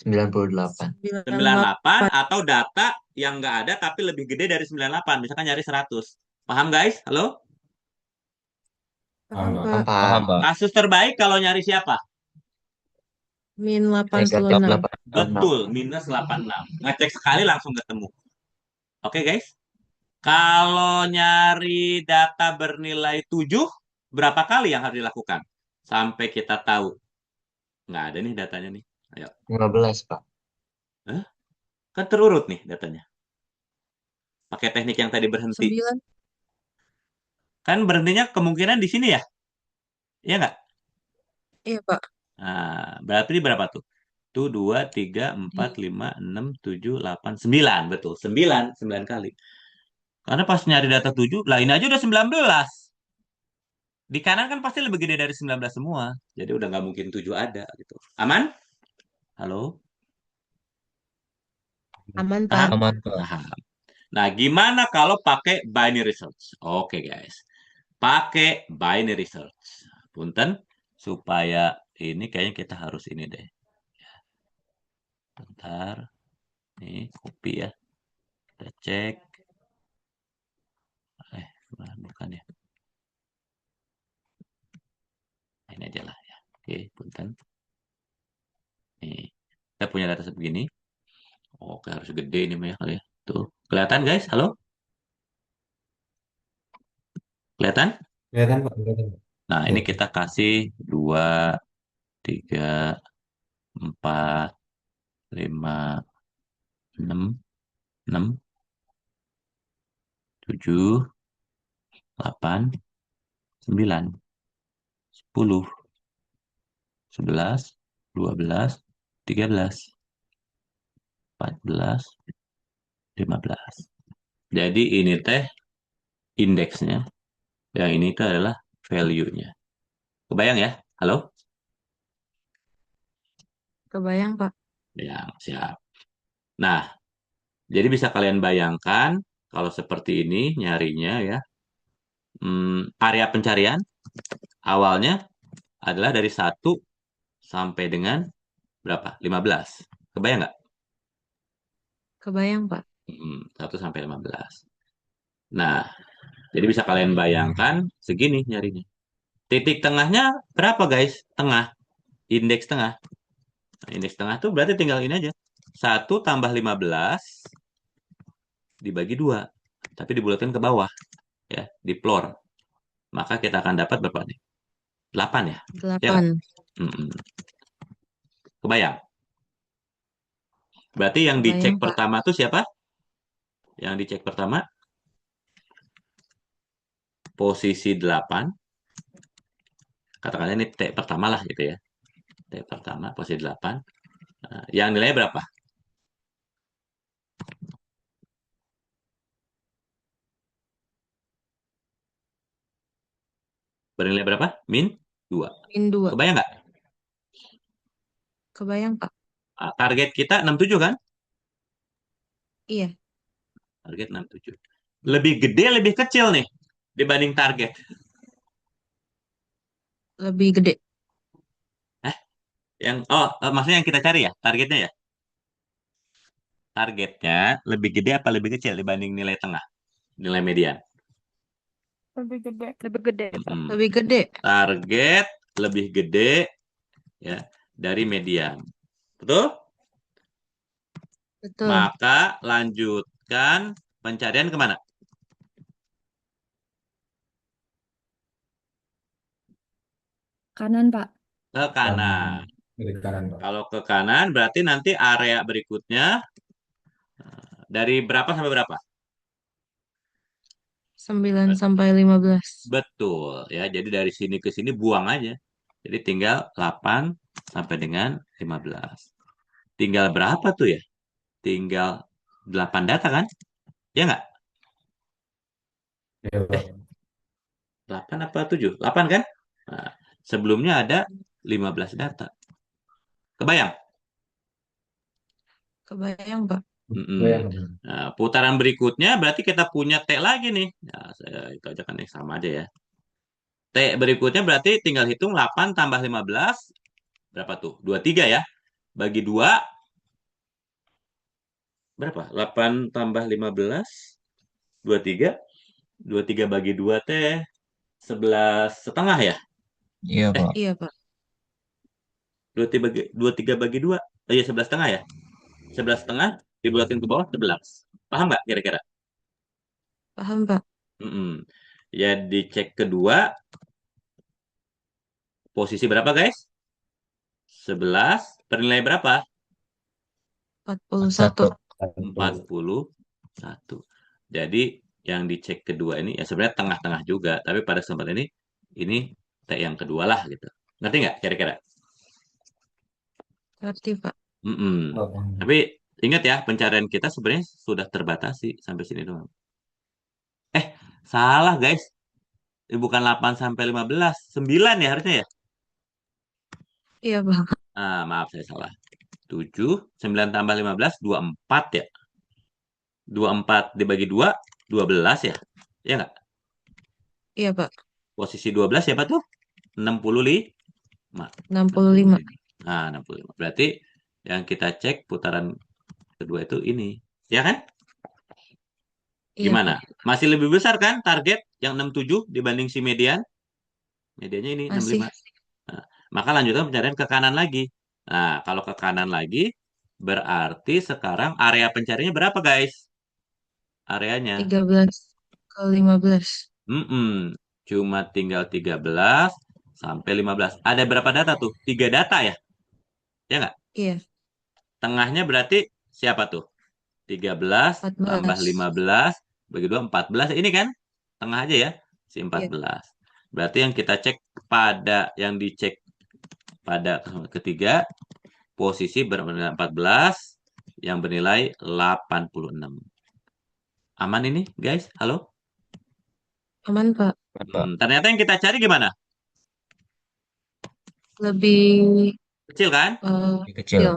98. 98 atau data yang nggak ada tapi lebih gede dari 98. Misalkan nyari 100. Paham guys? Halo? Paham, Paham, Pak. Pak. Kasus terbaik kalau nyari siapa? Min Negatif 86. 86. Betul, minus 86. Ngecek sekali langsung ketemu. Oke guys? Kalau nyari data bernilai 7, berapa kali yang harus dilakukan? Sampai kita tahu. Nggak ada nih datanya nih. Ayo. 15, Pak. Kan terurut nih datanya. Pakai teknik yang tadi berhenti. 9. Kan berhentinya kemungkinan di sini ya? Iya nggak? Iya, Pak. Nah, berarti ini berapa tuh? Tuh 2, 3, 4, 5, 6, 7, 8, 9. Betul, 9. 9 kali. Karena pas nyari data 7, lah ini aja udah 19. Di kanan kan pasti lebih gede dari 19 semua. Jadi udah nggak mungkin 7 ada gitu. Aman? Halo? Aman, Paham? Pak. Aman, Pak. Paham. Nah, gimana kalau pakai binary search? Oke, guys. Pakai binary search. Punten, supaya ini kayaknya kita harus ini deh. Bentar. Nih, copy ya. Kita cek. Bukan ya. Ini aja lah ya. Oke, punten. Nih, kita punya data sebegini. Oke, harus gede ini mah ya kali ya. Tuh, kelihatan guys? Halo? Kelihatan? Kelihatan, Pak. Kelihatan, Pak. Nah, ini kita kasih 2, 3, 4, 5, 6, 6, 7, 8, 9, 10, 11, 12, 13, 14, 15. Jadi ini teh indeksnya. Yang ini itu adalah value-nya. Kebayang ya? Halo? Kebayang, Pak. Ya, siap. Nah, jadi bisa kalian bayangkan kalau seperti ini nyarinya ya. Area pencarian awalnya adalah dari 1 sampai dengan berapa? 15. Kebayang nggak? Kebayang, Pak. 1 sampai 15. Nah, Jadi bisa kalian bayangkan segini nyarinya. Titik tengahnya berapa guys? Tengah. Indeks tengah. Nah, indeks tengah tuh berarti tinggal ini aja. 1 tambah 15 dibagi 2. Tapi dibulatkan ke bawah. Ya, di floor. Maka kita akan dapat berapa nih? 8 ya? Ya nggak? 8. Mm-mm. Kebayang? Berarti yang dicek Kebayang, Pak. pertama tuh siapa? Yang dicek pertama posisi 8. Katakanlah ini T pertama lah gitu ya. T pertama posisi 8. Nah, yang nilainya berapa? Bernilai berapa? Min 2. Min 2. Kebayang nggak? Kebayang, Pak. Target kita 67 kan? Iya, Target 67. Lebih gede, lebih kecil nih dibanding target. lebih gede. Maksudnya yang kita cari ya, targetnya ya. Targetnya lebih gede apa lebih kecil dibanding nilai tengah, nilai median? Lebih gede. Lebih gede, Pak. Mm-mm. Lebih gede. Target lebih gede ya dari median. Betul? Betul. Maka lanjutkan pencarian kemana? Kanan, Pak. Ke kanan. Kiri kanan, Pak. Kalau ke kanan berarti nanti area berikutnya dari berapa sampai berapa? 9 sampai 15. Betul ya. Jadi dari sini ke sini buang aja. Jadi tinggal 8 sampai dengan 15. Tinggal berapa tuh ya? Tinggal 8 data kan? Ya nggak? Iya, Pak. 8 apa 7? 8 kan? Nah, sebelumnya ada 15 data. Kebayang? Kebayang, Pak. Mm-mm. Kebayang. Nah, putaran berikutnya berarti kita punya T lagi nih. Nah, itu aja kan yang sama aja ya. T berikutnya berarti tinggal hitung 8 tambah 15. Berapa tuh? 23 ya. Bagi 2. Berapa? 8 tambah 15. 23. 23 bagi 2 teh 11,5 ya? Iya, Eh, Pak. Iya, Pak. 23 bagi 2. Oh iya, 11,5 ya? 11,5 dibulatin ke bawah 11. Paham nggak kira-kira? Paham, Pak. Mm-mm. Ya dicek kedua, posisi berapa guys? 11, bernilai berapa? 41. 41. Jadi yang dicek kedua ini ya sebenarnya tengah-tengah juga, tapi pada kesempatan ini T yang kedua lah gitu. Ngerti nggak kira-kira? Ngerti, Pak. Mm-mm. Oh, Tapi ingat ya, pencarian kita sebenarnya sudah terbatasi sampai sini doang. Salah guys. Bukan 8 sampai 15, 9 ya harusnya ya. Iya, Pak. Maaf saya salah. 7, 9 tambah 15, 24 ya. 24 dibagi 2, 12 ya. Ya nggak? Iya, Pak. Posisi 12 siapa tuh? 65. 65. Nah, 65. Berarti yang kita cek putaran kedua itu ini. Ya kan? Iya, Gimana? Pak. Masih lebih besar kan target yang 67 dibanding si median? Mediannya ini Masih. 65. Nah, maka lanjutkan pencarian ke kanan lagi. Nah, kalau ke kanan lagi, berarti sekarang area pencariannya berapa, guys? Areanya. 13 ke 15. Mm-mm. Cuma tinggal 13 sampai 15. Ada berapa data tuh? 3 data ya? Ya nggak? Iya, Tengahnya berarti siapa tuh? 13 tambah 14. 15 bagi 2, 14. Ini kan? Tengah aja ya? Si Iya, 14. Berarti yang kita cek yang dicek pada ketiga, posisi bernilai 14 yang bernilai 86. Aman ini, guys? Halo? aman, Pak. Ternyata yang kita cari gimana? Lebih Kecil kan? Lebih kecil. kecil.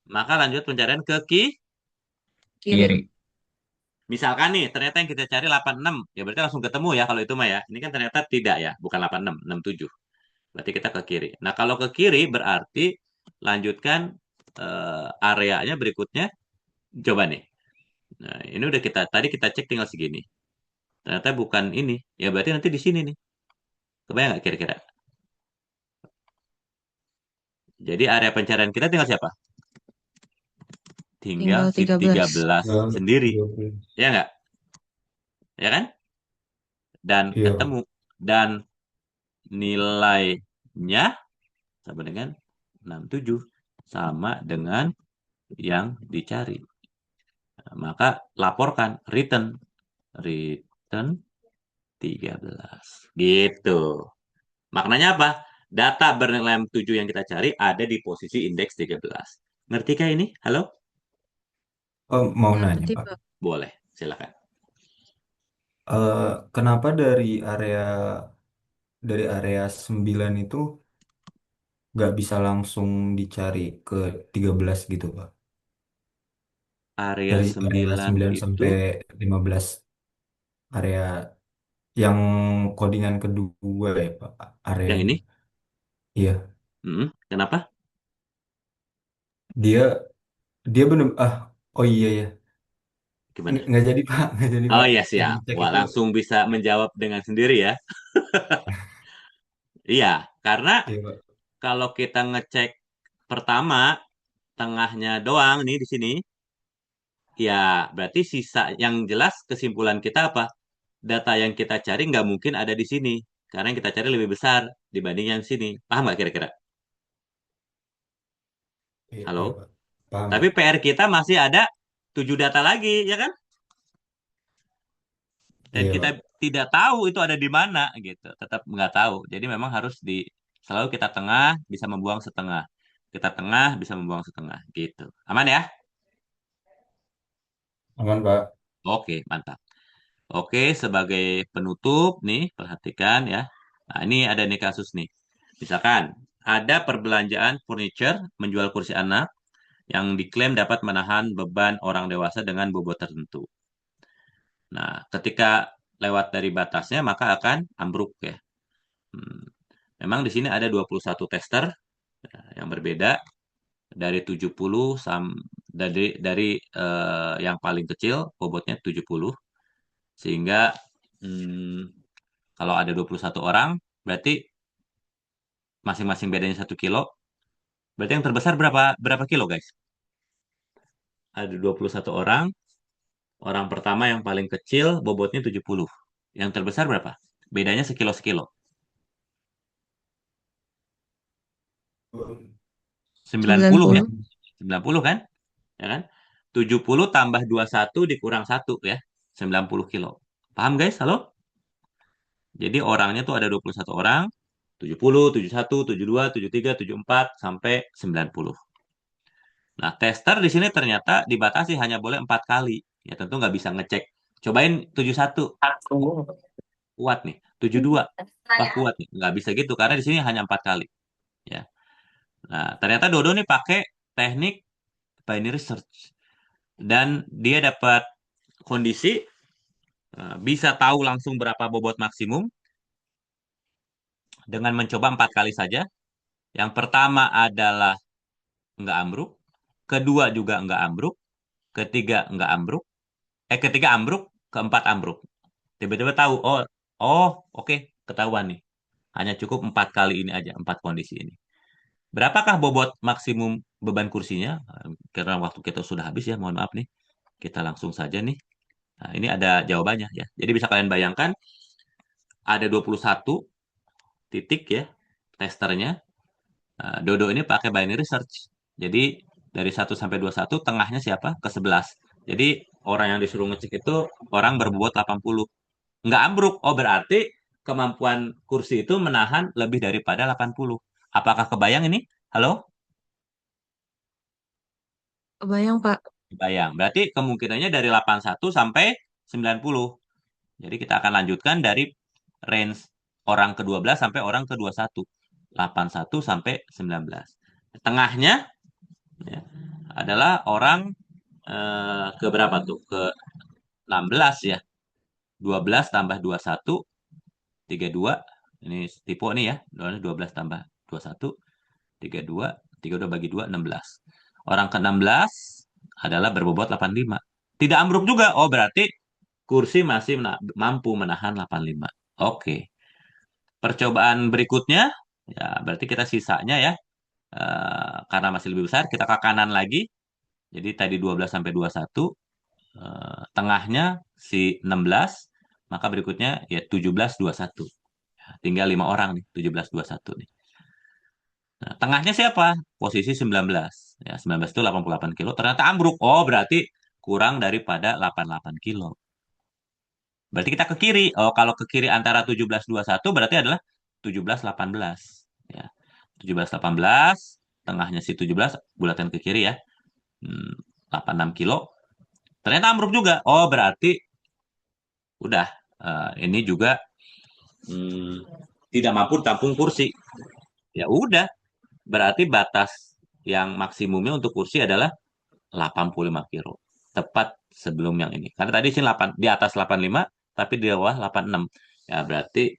Maka lanjut pencarian ke Kiri. Kiri. misalkan nih, ternyata yang kita cari 86. Ya berarti langsung ketemu ya kalau itu mah ya. Ini kan ternyata tidak ya, bukan 86, 67. Berarti kita ke kiri. Nah, kalau ke kiri berarti lanjutkan areanya berikutnya. Coba nih. Nah, ini udah tadi kita cek tinggal segini. Ternyata bukan ini. Ya berarti nanti di sini nih. Kebayang nggak kira-kira? Jadi area pencarian kita tinggal siapa? Tinggal Tinggal si 13. 13 Tinggal sendiri. 30. Ya nggak? Ya kan? Dan Iya, Pak. ketemu. Dan nilainya sama dengan 67. Sama dengan yang dicari. Nah, maka laporkan return 13. Gitu. Maknanya apa? Data bernilai 7 yang kita cari ada di posisi indeks 13. Ngerti kah ini? Halo? Oh, mau Ya, nanya, ngerti, Pak. Pak. Boleh, silakan. Kenapa dari area 9 itu nggak bisa langsung dicari ke 13 gitu, Pak? Area Dari area 9 9 itu sampai 15 area yang codingan kedua ya, Pak, yang areanya. ini. Iya, Kenapa? dia dia bener oh iya ya. Gimana? Nggak jadi, Pak, nggak jadi, Oh Pak. iya Yang siap. dicek Wah, itu langsung bisa menjawab dengan sendiri ya. Iya, karena iya, Pak. kalau kita ngecek pertama, tengahnya doang nih di sini, ya berarti sisa yang jelas kesimpulan kita apa? Data yang kita cari nggak mungkin ada di sini. Karena yang kita cari lebih besar dibanding yang sini. Paham nggak kira-kira? Iya, iya, Halo? Pak. Paham, Tapi Pak. PR kita masih ada 7 data lagi, ya kan? Dan Iya, kita Pak. tidak tahu itu ada di mana gitu. Tetap nggak tahu. Jadi memang harus selalu kita tengah bisa membuang setengah. Kita tengah bisa membuang setengah gitu. Aman ya? Aman, Pak. Oke, mantap. Oke, sebagai penutup nih, perhatikan ya. Nah, ini ada nih kasus nih. Misalkan ada perbelanjaan furniture menjual kursi anak yang diklaim dapat menahan beban orang dewasa dengan bobot tertentu. Nah, ketika lewat dari batasnya maka akan ambruk ya. Hmm. Memang di sini ada 21 tester yang berbeda dari 70 dari yang paling kecil bobotnya 70 sehingga hmm, kalau ada 21 orang berarti masing-masing bedanya 1 kilo. Berarti yang terbesar berapa berapa kilo guys? Ada 21 orang. Orang pertama yang paling kecil bobotnya 70. Yang terbesar berapa? Bedanya sekilo-sekilo. 90 ya. 90. 90 kan? Ya kan? 70 tambah 21 dikurang 1 ya. 90 kilo. Paham guys? Halo? Jadi orangnya tuh ada 21 orang. 70, 71, 72, 73, 74 sampai 90. Nah, tester di sini ternyata dibatasi hanya boleh 4 kali. Ya tentu nggak bisa ngecek. Cobain 71. Kuat nih. 72. Wah kuat nih. Nggak bisa gitu karena di sini hanya 4 kali. Ya. Nah, ternyata Dodo nih pakai teknik binary search. Dan dia dapat kondisi bisa tahu langsung berapa bobot maksimum dengan mencoba 4 kali saja. Yang pertama adalah nggak ambruk, kedua juga nggak ambruk, ketiga nggak ambruk, ketiga ambruk, keempat ambruk. Tiba-tiba tahu, oh, oke, ketahuan nih. Hanya cukup 4 kali ini aja, 4 kondisi ini. Berapakah bobot maksimum beban kursinya? Karena waktu kita sudah habis ya, mohon maaf nih. Kita langsung saja nih. Nah, ini ada jawabannya ya. Jadi bisa kalian bayangkan ada 21 titik ya testernya. Nah, Dodo ini pakai binary search. Jadi dari 1 sampai 21 tengahnya siapa? Ke 11. Jadi orang yang disuruh ngecek itu orang berbobot 80. Nggak ambruk. Oh berarti kemampuan kursi itu menahan lebih daripada 80. Apakah kebayang ini? Halo? Kebayang, Pak. Kebayang. Berarti kemungkinannya dari 81 sampai 90. Jadi kita akan lanjutkan dari range orang ke-12 sampai orang ke-21. 81 sampai 19. Tengahnya ya, adalah orang ke berapa tuh? Ke 16 ya. 12 tambah 21, 32. Ini tipe nih ya. 12 tambah 21, 32. 32 bagi 2, 16. Orang ke-16 adalah berbobot 85. Tidak ambruk juga. Oh berarti kursi masih mampu menahan 85. Oke. Percobaan berikutnya, ya berarti kita sisanya ya, karena masih lebih besar, kita ke kanan lagi. Jadi tadi 12 sampai 21, tengahnya si 16, maka berikutnya ya 17, 21. Tinggal 5 orang nih, 17, 21 nih. Nah, tengahnya siapa? Posisi 19. Ya, 19 itu 88 kilo. Ternyata ambruk. Oh, berarti kurang daripada 88 kilo. Berarti kita ke kiri. Oh, kalau ke kiri antara 17, 21 berarti adalah 17, 18. Ya. 17, 18. Tengahnya si 17, bulatan ke kiri ya. 86 kilo. Ternyata ambruk juga. Oh, berarti udah. Ini juga tidak mampu tampung kursi. Ya udah. Berarti batas yang maksimumnya untuk kursi adalah 85 kilo. Tepat sebelum yang ini. Karena tadi sini 8, di atas 85, tapi di bawah 86. Ya berarti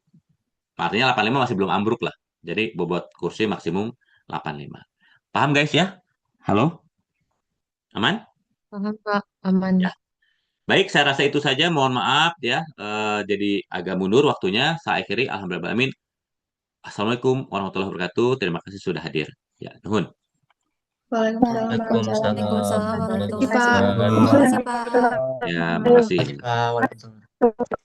artinya 85 masih belum ambruk lah. Jadi bobot kursi maksimum 85. Paham guys ya? Halo? Aman? Paham, Pak. Aman. Ya. Baik, saya rasa itu saja. Mohon maaf ya. Jadi agak mundur waktunya. Saya akhiri. Alhamdulillah. Assalamualaikum warahmatullahi wabarakatuh. Terima kasih sudah hadir. Ya, nuhun. Waalaikumsalam Waalaikumsalam warahmatullahi warahmatullahi Pak. wabarakatuh. Makasih, Pak. Ya, makasih. Waalaikumsalam.